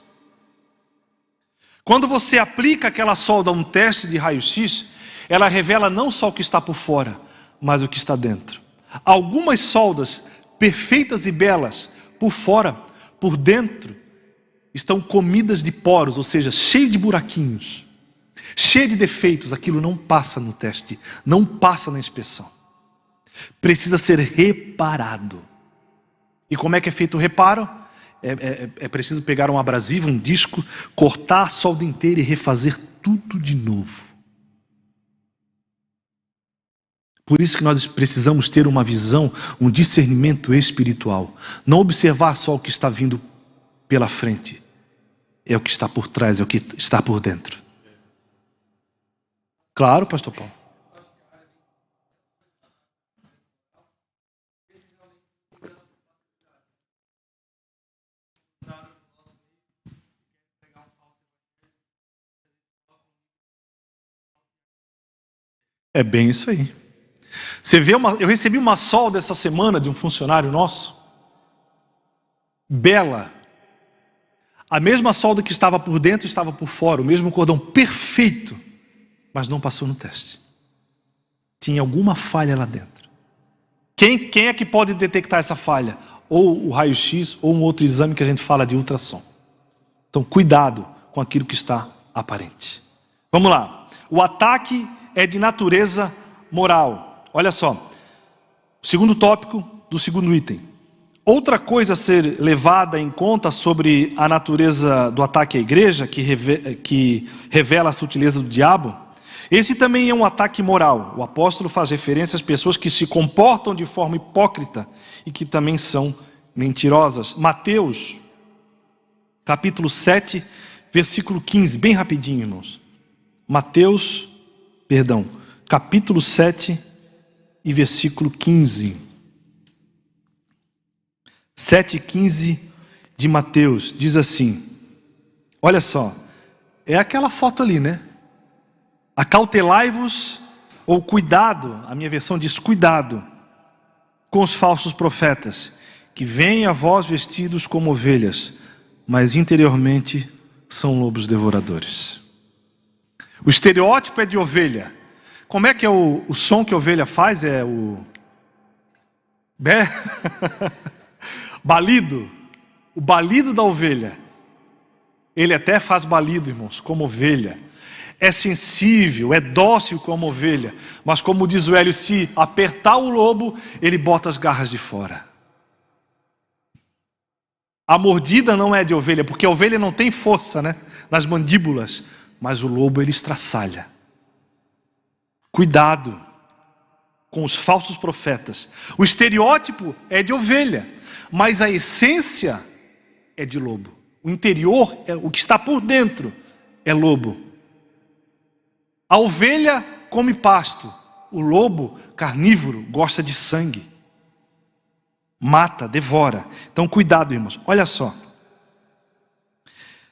Quando você aplica aquela solda a um teste de raio-x, ela revela não só o que está por fora, mas o que está dentro. Algumas soldas perfeitas e belas por fora, por dentro, estão comidas de poros, ou seja, cheio de buraquinhos, cheio de defeitos. Aquilo não passa no teste, não passa na inspeção. Precisa ser reparado. E como é que é feito o reparo? É preciso pegar um abrasivo, um disco, cortar a solda inteira e refazer tudo de novo. Por isso que nós precisamos ter uma visão, um discernimento espiritual. Não observar só o que está vindo pela frente. É o que está por trás, é o que está por dentro. Claro, pastor Paulo. É bem isso aí. Você vê eu recebi uma solda essa semana de um funcionário nosso. Bela. A mesma solda que estava por dentro estava por fora. O mesmo cordão perfeito. Mas não passou no teste. Tinha alguma falha lá dentro. Quem é que pode detectar essa falha? Ou o raio-x ou um outro exame que a gente fala de ultrassom. Então cuidado com aquilo que está aparente. Vamos lá. O ataque é de natureza moral. Olha só. O segundo tópico do segundo item. Outra coisa a ser levada em conta sobre a natureza do ataque à igreja, que revela a sutileza do diabo, esse também é um ataque moral. O apóstolo faz referência às pessoas que se comportam de forma hipócrita e que também são mentirosas. Mateus, capítulo 7, versículo 15, bem rapidinho, irmãos. Capítulo 7 e versículo 15. 7:15 de Mateus, diz assim, olha só, é aquela foto ali, né? Acautelai-vos, ou cuidado, a minha versão diz cuidado, com os falsos profetas, que vêm a vós vestidos como ovelhas, mas interiormente são lobos devoradores. O estereótipo é de ovelha. Como é que é o som que a ovelha faz? É o... balido. O balido da ovelha. Ele até faz balido, irmãos, como ovelha. É sensível, é dócil como ovelha. Mas como diz o Hélio, se apertar o lobo, ele bota as garras de fora. A mordida não é de ovelha, porque a ovelha não tem força, né, nas mandíbulas. Mas o lobo ele estraçalha. Cuidado com os falsos profetas. O estereótipo é de ovelha, mas a essência é de lobo. O interior, o que está por dentro, é lobo. A ovelha come pasto. O lobo carnívoro gosta de sangue. Mata, devora. Então cuidado, irmãos. Olha só.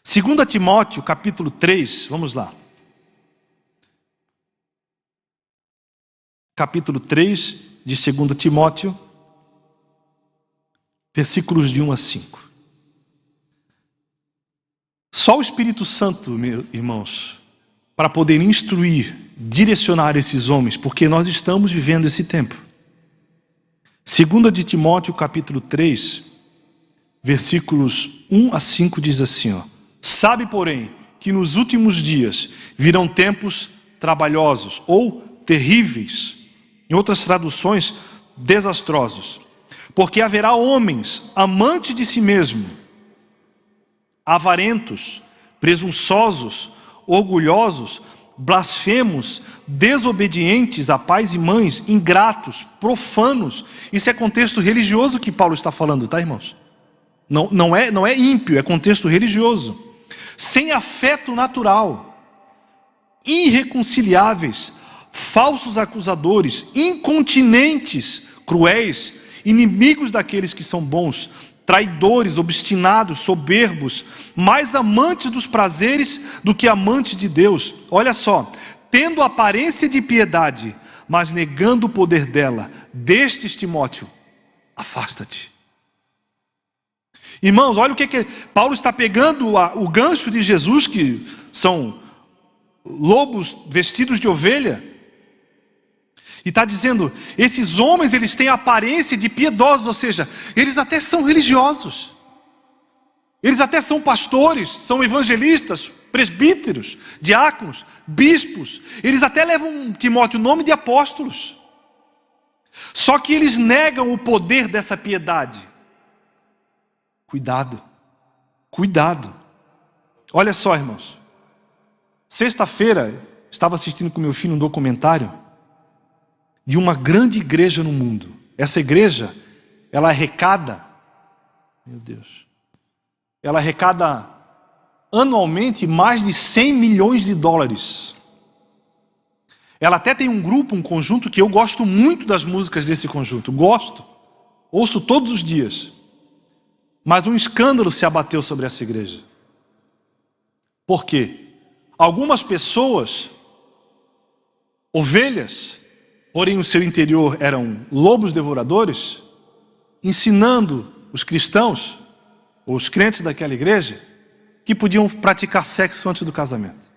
2 Timóteo, capítulo 3, vamos lá. Capítulo 3 de 2 Timóteo, versículos de 1 a 5. Só o Espírito Santo, meus irmãos, para poder instruir, direcionar esses homens, porque nós estamos vivendo esse tempo. 2 de Timóteo, capítulo 3, versículos 1 a 5 diz assim, ó. Sabe, porém, que nos últimos dias virão tempos trabalhosos ou terríveis, em outras traduções, desastrosos, porque haverá homens amantes de si mesmo, avarentos, presunçosos, orgulhosos, blasfemos, desobedientes a pais e mães, ingratos, profanos. Isso é contexto religioso que Paulo está falando, tá, irmãos? Não é ímpio, é contexto religioso. Sem afeto natural, irreconciliáveis, falsos acusadores, incontinentes, cruéis, inimigos daqueles que são bons, traidores, obstinados, soberbos, mais amantes dos prazeres do que amantes de Deus. Olha só, tendo aparência de piedade, mas negando o poder dela. Destes, Timóteo, afasta-te. Irmãos, olha o que Paulo está pegando o gancho de Jesus, que são lobos vestidos de ovelha, e está dizendo, esses homens eles têm a aparência de piedosos, ou seja, eles até são religiosos, eles até são pastores, são evangelistas, presbíteros, diáconos, bispos, eles até levam, Timóteo, o nome de apóstolos, só que eles negam o poder dessa piedade. Cuidado, cuidado. Olha só, irmãos, sexta-feira estava assistindo com meu filho um documentário de uma grande igreja no mundo. Essa igreja, ela arrecada, meu Deus, ela arrecada anualmente mais de 100 milhões de dólares. Ela até tem um grupo, um conjunto que eu gosto muito das músicas desse conjunto, gosto, ouço todos os dias. Mas um escândalo se abateu sobre essa igreja. Por quê? Algumas pessoas ovelhas, porém o seu interior eram lobos devoradores, ensinando os cristãos, ou os crentes daquela igreja, que podiam praticar sexo antes do casamento.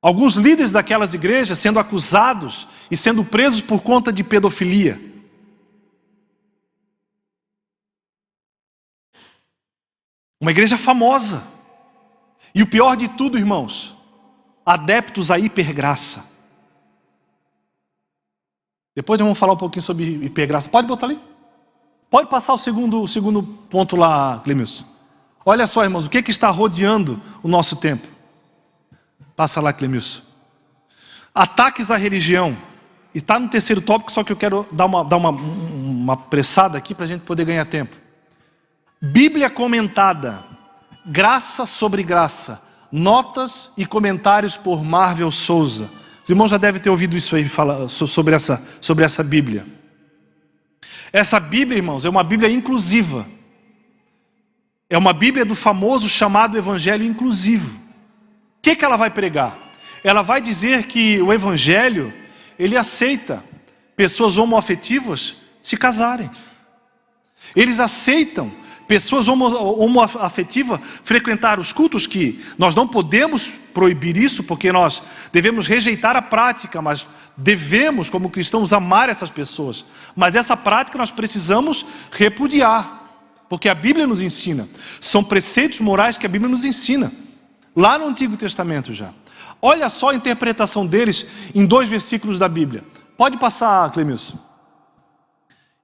Alguns líderes daquelas igrejas sendo acusados e sendo presos por conta de pedofilia. Uma igreja famosa. E o pior de tudo, irmãos, adeptos à hipergraça. Depois nós vamos falar um pouquinho sobre hipergraça. Pode botar ali? Pode passar o segundo ponto lá, Clemilson. Olha só, irmãos, o que está rodeando o nosso tempo? Passa lá, Clemilson. Ataques à religião. Está no terceiro tópico, só que eu quero dar uma pressada aqui para a gente poder ganhar tempo. Bíblia comentada. Graça sobre graça. Notas e comentários por Marvel Souza. Os irmãos já devem ter ouvido isso aí, falar sobre essa Bíblia. Essa Bíblia, irmãos, é uma Bíblia inclusiva. É uma Bíblia do famoso chamado Evangelho Inclusivo. O que ela vai pregar? Ela vai dizer que o Evangelho, ele aceita pessoas homoafetivas se casarem. Eles aceitam pessoas homoafetivas frequentar os cultos, que nós não podemos proibir isso, porque nós devemos rejeitar a prática, mas devemos, como cristãos, amar essas pessoas. Mas essa prática nós precisamos repudiar. Porque a Bíblia nos ensina. São preceitos morais que a Bíblia nos ensina. Lá no Antigo Testamento já. Olha só a interpretação deles em 2 versículos da Bíblia. Pode passar, Clemilson.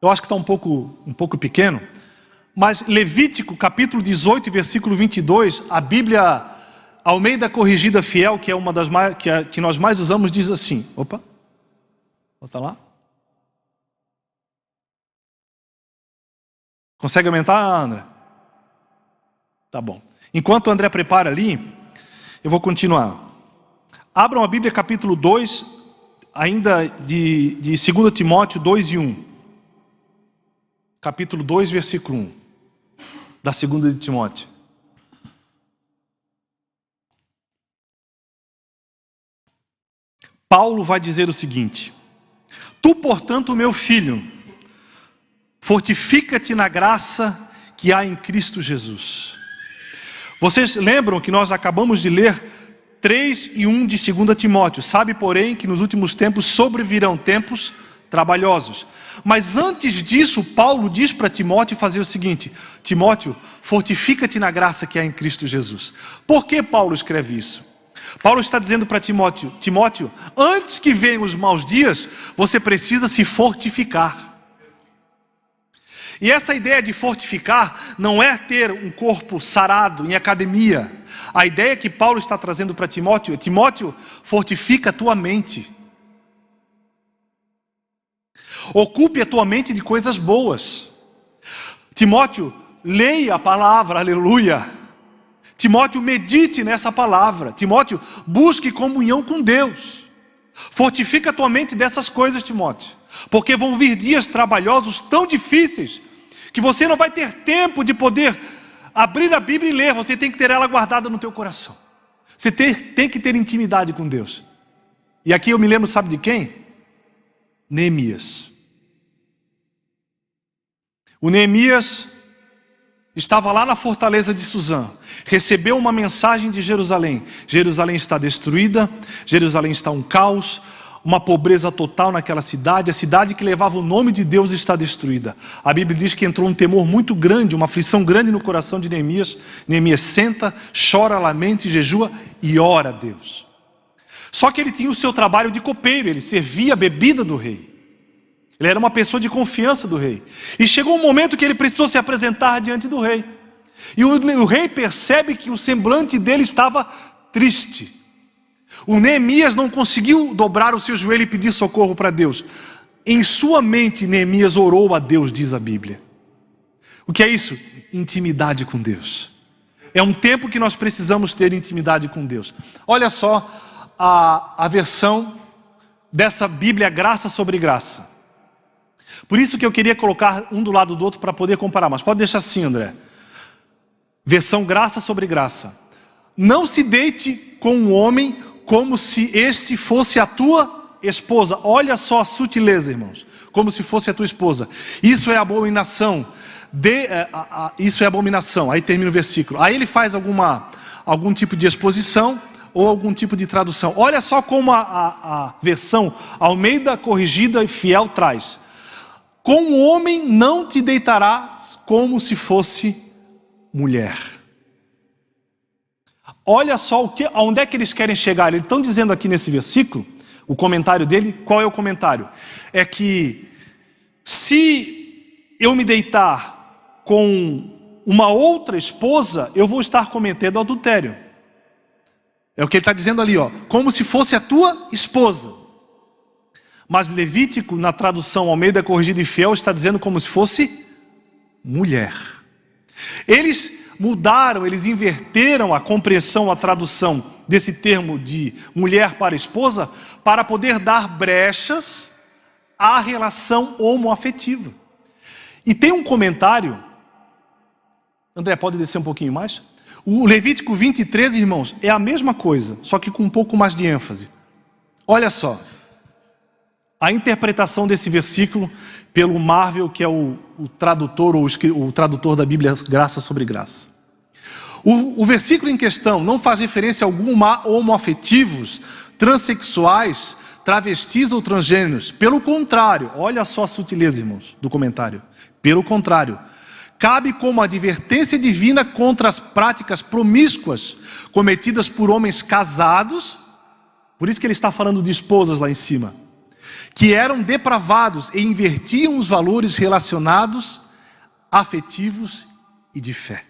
Eu acho que está um pouco pequeno. Mas Levítico, capítulo 18, versículo 22, a Bíblia Almeida Corrigida Fiel, que é uma das que nós mais usamos, diz assim. Opa. Bota lá. Consegue aumentar, André? Tá bom. Enquanto o André prepara ali, eu vou continuar. Abram a Bíblia capítulo 2, ainda de 2 Timóteo 2 e 1. Capítulo 2, versículo 1. Da 2 de Timóteo. Paulo vai dizer o seguinte: Tu, portanto, meu filho, fortifica-te na graça que há em Cristo Jesus. Vocês lembram que nós acabamos de ler 3 e 1 de 2 Timóteo. Sabe, porém, que nos últimos tempos sobrevirão tempos trabalhosos. Mas antes disso, Paulo diz para Timóteo fazer o seguinte: Timóteo, fortifica-te na graça que há em Cristo Jesus. Por que Paulo escreve isso? Paulo está dizendo para Timóteo: Timóteo, antes que venham os maus dias, você precisa se fortificar. E essa ideia de fortificar não é ter um corpo sarado em academia. A ideia que Paulo está trazendo para Timóteo é: Timóteo, fortifica a tua mente. Ocupe a tua mente de coisas boas. Timóteo, leia a palavra, aleluia. Timóteo, medite nessa palavra. Timóteo, busque comunhão com Deus. Fortifica a tua mente dessas coisas, Timóteo. Porque vão vir dias trabalhosos tão difíceis que você não vai ter tempo de poder abrir a Bíblia e ler. Você tem que ter ela guardada no teu coração. Você tem que ter intimidade com Deus. E aqui eu me lembro, sabe de quem? Neemias. O Neemias estava lá na fortaleza de Suzã, recebeu uma mensagem de Jerusalém. Jerusalém está destruída, Jerusalém está um caos, uma pobreza total naquela cidade. A cidade que levava o nome de Deus está destruída. A Bíblia diz que entrou um temor muito grande, uma aflição grande no coração de Neemias. Neemias senta, chora, lamenta e jejua e ora a Deus. Só que ele tinha o seu trabalho de copeiro, ele servia a bebida do rei. Ele era uma pessoa de confiança do rei. E chegou um momento que ele precisou se apresentar diante do rei. E o rei percebe que o semblante dele estava triste. O Neemias não conseguiu dobrar o seu joelho e pedir socorro para Deus. Em sua mente, Neemias orou a Deus, diz a Bíblia. O que é isso? Intimidade com Deus. É um tempo que nós precisamos ter intimidade com Deus. Olha só a versão dessa Bíblia, graça sobre graça. Por isso que eu queria colocar um do lado do outro para poder comparar. Mas pode deixar assim, André. Versão graça sobre graça. Não se deite com um homem como se este fosse a tua esposa. Olha só a sutileza, irmãos. Como se fosse a tua esposa. Isso é abominação. Isso é abominação. Aí termina o versículo. Aí ele faz algum tipo de exposição ou algum tipo de tradução. Olha só como a versão Almeida Corrigida e Fiel traz. Com o homem não te deitarás como se fosse mulher. Olha só aonde é que eles querem chegar. Eles estão dizendo aqui nesse versículo, o comentário dele, qual é o comentário? É que se eu me deitar com uma outra esposa, eu vou estar cometendo adultério. É o que ele está dizendo ali, ó, como se fosse a tua esposa. Mas Levítico, na tradução Almeida Corrigida e Fiel, está dizendo como se fosse mulher. Eles mudaram, eles inverteram a compreensão, a tradução desse termo de mulher para esposa, para poder dar brechas à relação homoafetiva. E tem um comentário, André, pode descer um pouquinho mais? O Levítico 23, irmãos, é a mesma coisa, só que com um pouco mais de ênfase. Olha só, a interpretação desse versículo pelo Marvel, que é o tradutor, ou o tradutor da Bíblia Graça sobre Graça. O versículo em questão não faz referência alguma a homoafetivos, transexuais, travestis ou transgêneros. Pelo contrário, olha só a sutileza, irmãos, do comentário. Pelo contrário, cabe como advertência divina contra as práticas promíscuas cometidas por homens casados, por isso que ele está falando de esposas lá em cima, que eram depravados e invertiam os valores relacionados, afetivos e de fé.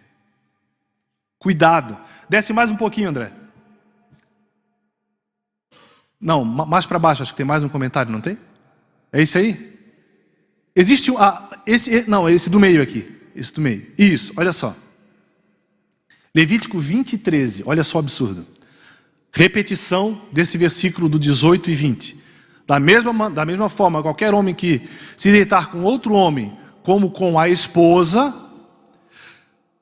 Cuidado. Desce mais um pouquinho, André. Não, mais para baixo, acho que tem mais um comentário, não tem? É isso aí? Existe esse do meio aqui. Esse do meio. Isso, olha só. Levítico 20, 13. Olha só o absurdo. Repetição desse versículo do 18 e 20. Da mesma forma, qualquer homem que se deitar com outro homem, como com a esposa,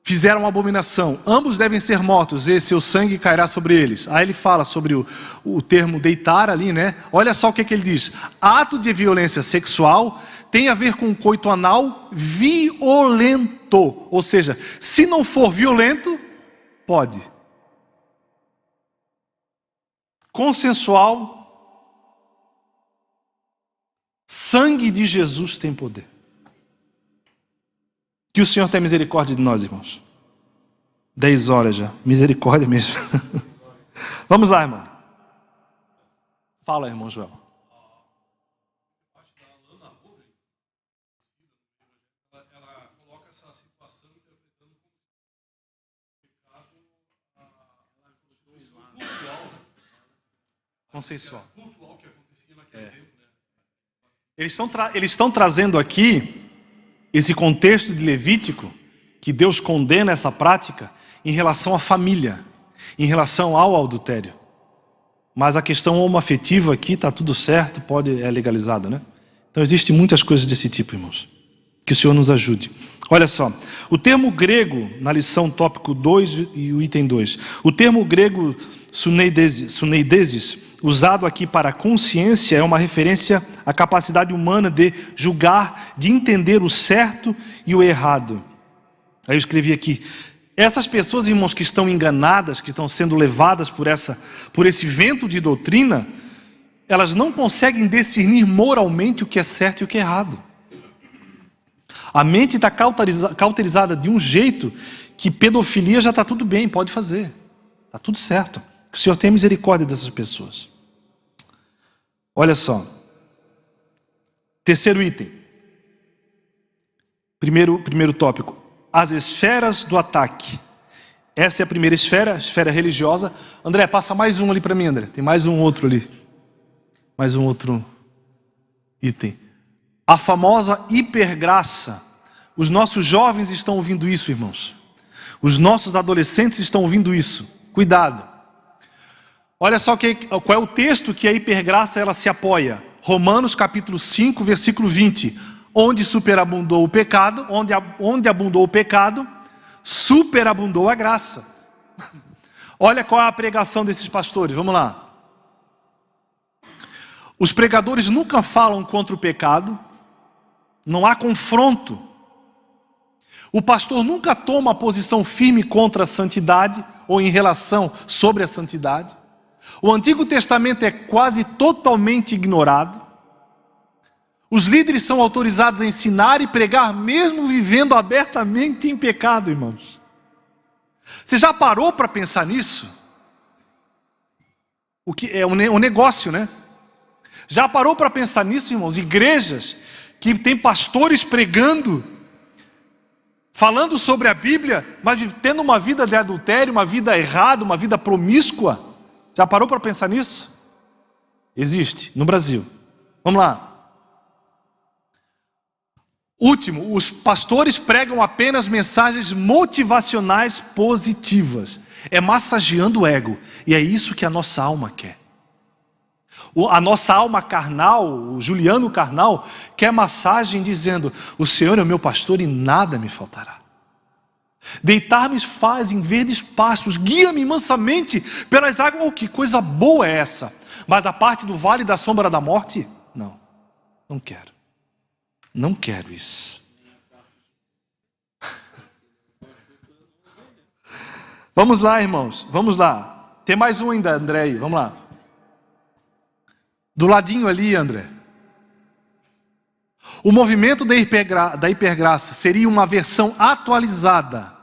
fizeram uma abominação. Ambos devem ser mortos e seu sangue cairá sobre eles. Aí ele fala sobre o termo deitar ali, né? Olha só o que ele diz. Ato de violência sexual tem a ver com coito anal violento. Ou seja, se não for violento, pode. Consensual. Sangue de Jesus tem poder. Que o Senhor tenha misericórdia de nós, irmãos. 10 horas já. Misericórdia mesmo. Vamos lá, irmão. Fala, irmão Joel. Ela coloca essa situação interpretando como pecado consensual. Cultual que acontecia naquele tempo, né? Eles estão trazendo aqui esse contexto de Levítico, que Deus condena essa prática em relação à família, em relação ao adultério. Mas a questão homoafetiva aqui está tudo certo, é legalizada, né? Então existem muitas coisas desse tipo, irmãos. Que o Senhor nos ajude. Olha só, o termo grego, na lição tópico 2 e o item 2, o termo grego suneidesis, usado aqui para consciência, é uma referência à capacidade humana de julgar, de entender o certo e o errado. Aí eu escrevi aqui, essas pessoas, irmãos, que estão enganadas, que estão sendo levadas por esse vento de doutrina, elas não conseguem discernir moralmente o que é certo e o que é errado. A mente está cauterizada de um jeito que pedofilia já está tudo bem, pode fazer. Está tudo certo. Que o Senhor tenha misericórdia dessas pessoas. Olha só. Terceiro item. Primeiro tópico. As esferas do ataque. Essa é a primeira esfera, a esfera religiosa. André, passa mais um ali para mim, André. Tem mais um outro ali. Mais um outro item. A famosa hipergraça. Os nossos jovens estão ouvindo isso, irmãos. Os nossos adolescentes estão ouvindo isso. Cuidado. Olha só qual é o texto que a hipergraça ela se apoia. Romanos capítulo 5, versículo 20. Onde superabundou o pecado, onde abundou o pecado, superabundou a graça. Olha qual é a pregação desses pastores, vamos lá. Os pregadores nunca falam contra o pecado, não há confronto. O pastor nunca toma posição firme contra a santidade ou em relação sobre a santidade. O Antigo Testamento é quase totalmente ignorado. Os líderes são autorizados a ensinar e pregar mesmo vivendo abertamente em pecado, irmãos. Você já parou para pensar nisso? O que é um negócio, né? Já parou para pensar nisso, irmãos? Igrejas que tem pastores pregando, falando sobre a Bíblia, mas tendo uma vida de adultério, uma vida errada, uma vida promíscua. Já parou para pensar nisso? Existe no Brasil. Vamos lá. Último, os pastores pregam apenas mensagens motivacionais positivas. É massageando o ego. E é isso que a nossa alma quer. A nossa alma carnal, o Juliano carnal, quer massagem dizendo: o Senhor é o meu pastor e nada me faltará. Deitar-me faz em verdes pastos, guia-me mansamente pelas águas. Oh, que coisa boa é essa! Mas a parte do vale da sombra da morte? Não, não quero. Não quero isso. Vamos lá, irmãos, vamos lá. Tem mais um ainda, André, aí. Vamos lá. Do ladinho ali, André. O movimento da hipergraça seria uma versão atualizada,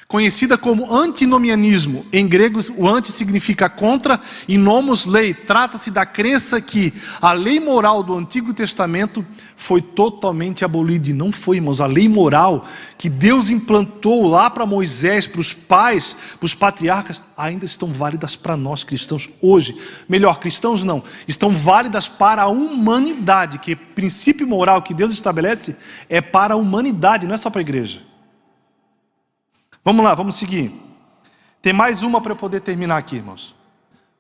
conhecida como antinomianismo. Em grego, o anti significa contra e nomos, lei. Trata-se da crença que a lei moral do Antigo Testamento foi totalmente abolida. E não foi, irmãos. A lei moral que Deus implantou lá para Moisés, para os pais, para os patriarcas, ainda estão válidas para nós cristãos hoje. Melhor, cristãos não. Estão válidas para a humanidade, que princípio moral que Deus estabelece é para a humanidade, não é só para a igreja. Vamos lá, vamos seguir. Tem mais uma para eu poder terminar aqui, irmãos.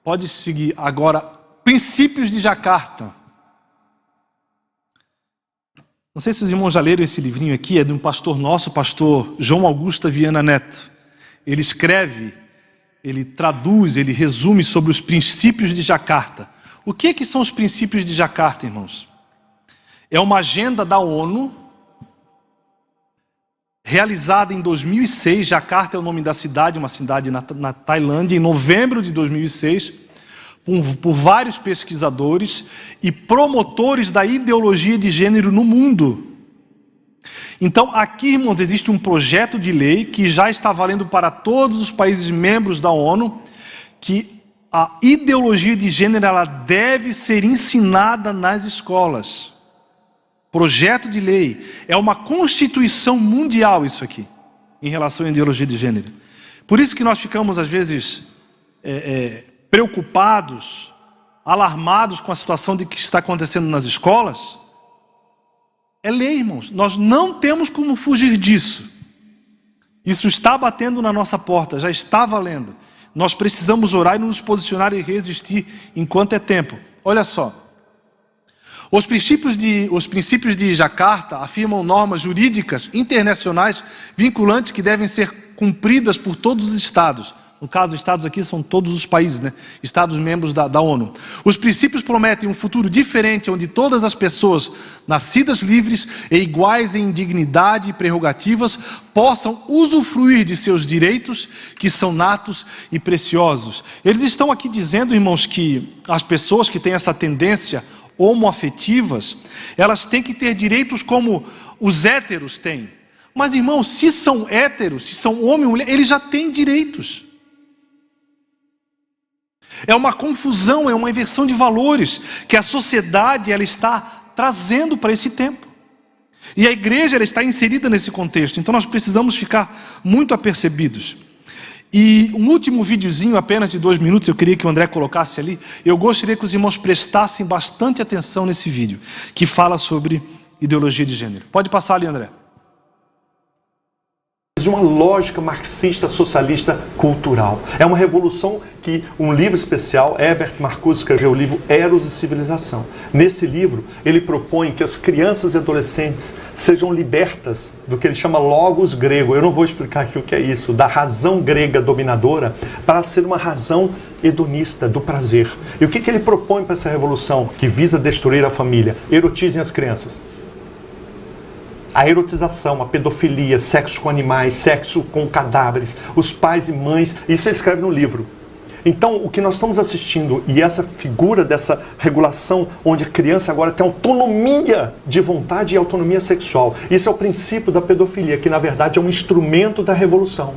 Pode seguir agora. Princípios de Jacarta. Não sei se os irmãos já leram esse livrinho aqui. É de um pastor nosso, pastor João Augusto Viana Neto. Ele escreve, ele traduz, ele resume sobre os princípios de Jacarta. O que são os princípios de Jacarta, irmãos? É uma agenda da ONU, realizada em 2006, Jacarta é o nome da cidade, uma cidade na Tailândia, em novembro de 2006, por vários pesquisadores e promotores da ideologia de gênero no mundo. Então, aqui, irmãos, existe um projeto de lei que já está valendo para todos os países membros da ONU, que a ideologia de gênero ela deve ser ensinada nas escolas. Projeto de lei, é uma constituição mundial isso aqui, em relação à ideologia de gênero. Por isso que nós ficamos às vezes preocupados, alarmados com a situação de que está acontecendo nas escolas. É lei, irmãos, nós não temos como fugir disso. Isso está batendo na nossa porta, já está valendo. Nós precisamos orar e nos posicionar e resistir enquanto é tempo. Olha só. Os princípios de Jacarta afirmam normas jurídicas internacionais vinculantes que devem ser cumpridas por todos os estados. No caso, estados aqui são todos os países, né? Estados membros da ONU. Os princípios prometem um futuro diferente, onde todas as pessoas, nascidas livres e iguais em dignidade e prerrogativas, possam usufruir de seus direitos, que são natos e preciosos. Eles estão aqui dizendo, irmãos, que as pessoas que têm essa tendência homoafetivas, elas têm que ter direitos como os héteros têm. Mas, irmãos, se são héteros, se são homem e mulher, eles já têm direitos. É uma confusão, é uma inversão de valores que a sociedade ela está trazendo para esse tempo. E a igreja ela está inserida nesse contexto. Então nós precisamos ficar muito apercebidos. E um último videozinho, apenas de 2 minutos, eu queria que o André colocasse ali. Eu gostaria que os irmãos prestassem bastante atenção nesse vídeo, que fala sobre ideologia de gênero. Pode passar ali, André. de uma lógica marxista, socialista, cultural. É uma revolução que um livro especial, Herbert Marcuse escreveu o livro Eros e Civilização. Nesse livro, ele propõe que as crianças e adolescentes sejam libertas do que ele chama logos grego. Eu não vou explicar aqui o que é isso, da razão grega dominadora, para ser uma razão hedonista, do prazer. E o que ele propõe para essa revolução que visa destruir a família? Erotizem as crianças. A erotização, a pedofilia, sexo com animais, sexo com cadáveres, os pais e mães, isso ele escreve no livro. Então, o que nós estamos assistindo, e essa figura dessa regulação, onde a criança agora tem autonomia de vontade e autonomia sexual, isso é o princípio da pedofilia, que na verdade é um instrumento da revolução.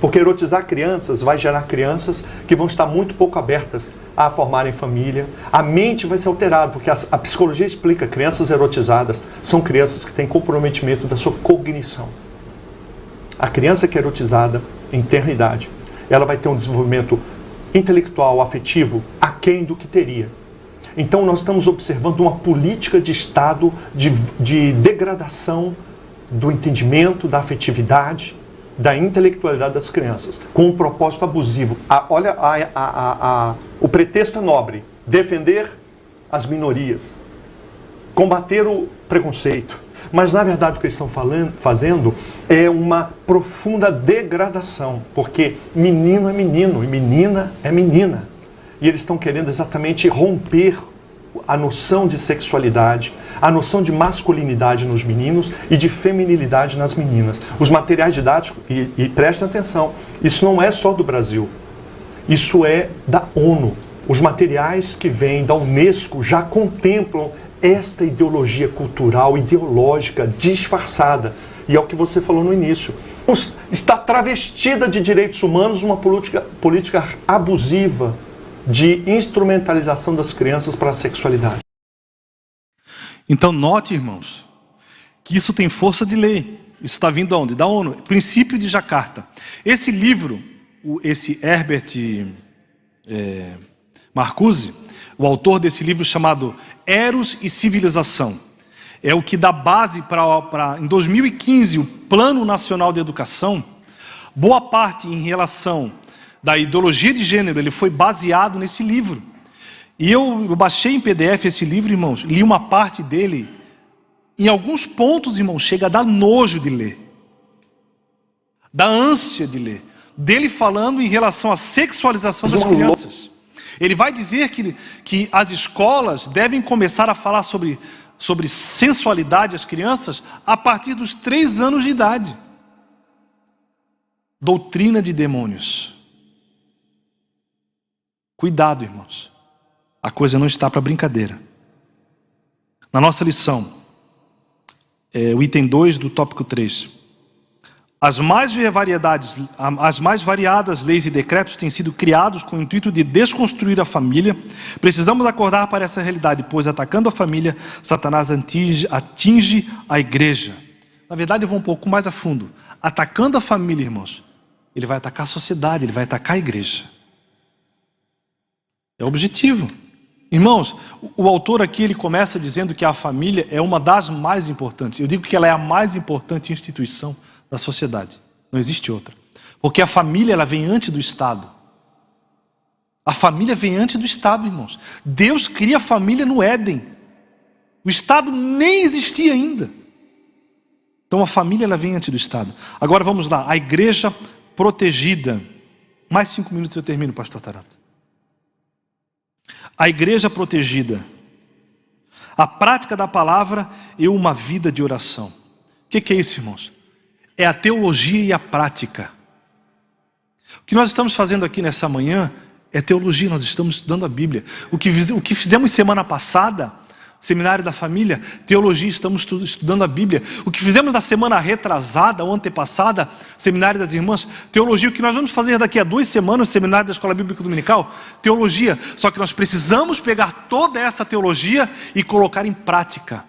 Porque erotizar crianças vai gerar crianças que vão estar muito pouco abertas a formarem família. A mente vai ser alterada, porque a psicologia explica, crianças erotizadas são crianças que têm comprometimento da sua cognição. A criança que é erotizada em tenra idade, ela vai ter um desenvolvimento intelectual, afetivo, aquém do que teria. Então nós estamos observando uma política de Estado de degradação do entendimento, da afetividade, da intelectualidade das crianças, com um propósito abusivo. O pretexto é nobre: defender as minorias, combater o preconceito. Mas, na verdade, o que eles estão fazendo é uma profunda degradação, porque menino é menino e menina é menina. E eles estão querendo exatamente romper a noção de sexualidade, a noção de masculinidade nos meninos e de feminilidade nas meninas. Os materiais didáticos, e prestem atenção, isso não é só do Brasil, isso é da ONU. Os materiais que vêm da Unesco já contemplam esta ideologia cultural, ideológica, disfarçada. E é o que você falou no início. Está travestida de direitos humanos uma política abusiva de instrumentalização das crianças para a sexualidade. Então note, irmãos, que isso tem força de lei. Isso está vindo de onde? Da ONU. Princípio de Jacarta. Esse livro, esse Herbert Marcuse, o autor desse livro chamado Eros e Civilização, é o que dá base para, em 2015, o Plano Nacional de Educação. Boa parte em relação da ideologia de gênero, ele foi baseado nesse livro. E eu baixei em PDF esse livro, irmãos, li uma parte dele, em alguns pontos, irmãos, chega a dar nojo de ler, da ânsia de ler, dele falando em relação à sexualização das crianças. Ele vai dizer que as escolas devem começar a falar sobre sensualidade às crianças a partir dos 3 anos de idade. Doutrina de demônios. Cuidado, irmãos. A coisa não está para brincadeira. Na nossa lição, o item 2 do tópico 3. As mais variadas leis e decretos têm sido criados com o intuito de desconstruir a família. Precisamos acordar para essa realidade, pois atacando a família, Satanás atinge a igreja. Na verdade, eu vou um pouco mais a fundo. Atacando a família, irmãos, ele vai atacar a sociedade, ele vai atacar a igreja. É o objetivo. Irmãos, o autor aqui, ele começa dizendo que a família é uma das mais importantes. Eu digo que ela é a mais importante instituição da sociedade. Não existe outra. Porque a família, ela vem antes do Estado. A família vem antes do Estado, irmãos. Deus cria a família no Éden. O Estado nem existia ainda. Então a família, ela vem antes do Estado. Agora vamos lá, a igreja protegida. Mais 5 minutos eu termino, pastor Taranta. A igreja protegida. A prática da palavra e uma vida de oração. O que é isso, irmãos? É a teologia e a prática. O que nós estamos fazendo aqui nessa manhã é teologia, nós estamos estudando a Bíblia. O que fizemos semana passada, Seminário da Família, teologia, estamos estudando a Bíblia. O que fizemos na semana retrasada ou antepassada, Seminário das Irmãs, teologia. O que nós vamos fazer daqui a 2 semanas, Seminário da Escola Bíblica Dominical, teologia. Só que nós precisamos pegar toda essa teologia e colocar em prática.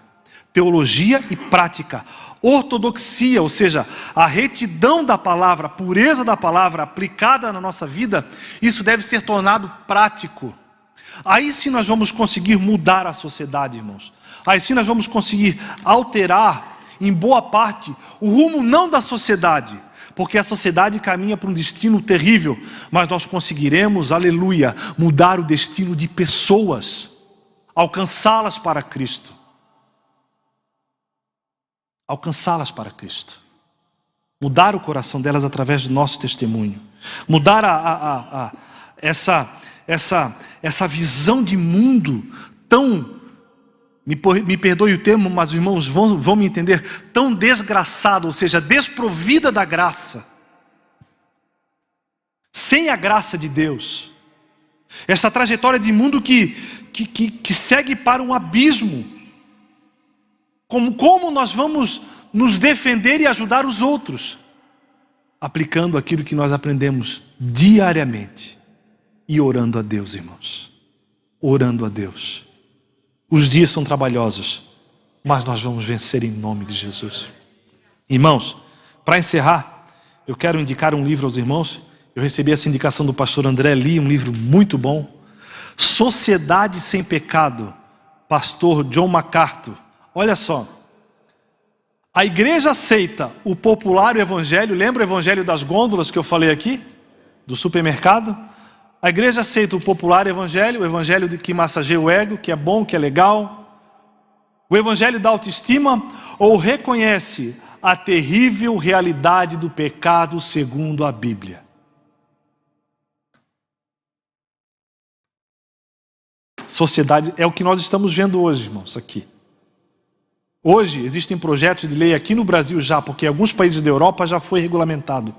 Teologia e prática. Ortodoxia, ou seja, a retidão da palavra, a pureza da palavra aplicada na nossa vida, isso deve ser tornado prático. Aí sim nós vamos conseguir mudar a sociedade, irmãos. Aí sim nós vamos conseguir alterar, em boa parte, o rumo não da sociedade, porque a sociedade caminha para um destino terrível, mas nós conseguiremos, aleluia, mudar o destino de pessoas, alcançá-las para Cristo. Alcançá-las para Cristo. Mudar o coração delas através do nosso testemunho. Mudar essa visão de mundo tão, me perdoe o termo, mas os irmãos vão me entender, tão desgraçada, ou seja, desprovida da graça. Sem a graça de Deus. Essa trajetória de mundo que segue para um abismo. Como nós vamos nos defender e ajudar os outros? Aplicando aquilo que nós aprendemos diariamente. E orando a Deus, irmãos. Orando a Deus. Os dias são trabalhosos, mas nós vamos vencer em nome de Jesus. Irmãos, para encerrar, eu quero indicar um livro aos irmãos. Eu recebi essa indicação do pastor André, li um livro muito bom. Sociedade Sem Pecado, pastor John MacArthur. Olha só, a igreja aceita o popular evangelho, lembra o evangelho das gôndolas que eu falei aqui? Do supermercado? A igreja aceita o popular evangelho, o evangelho que massageia o ego, que é bom, que é legal. O evangelho da autoestima, ou reconhece a terrível realidade do pecado segundo a Bíblia? Sociedade, é o que nós estamos vendo hoje, irmãos, aqui. Hoje existem projetos de lei aqui no Brasil já, porque em alguns países da Europa já foi regulamentado.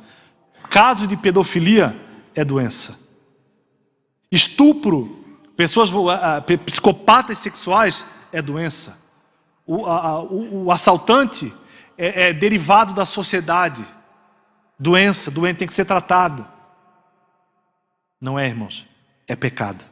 Caso de pedofilia é doença. Estupro, pessoas psicopatas sexuais é doença. O assaltante é derivado da sociedade. Doente tem que ser tratado. Não é, irmãos? É pecado.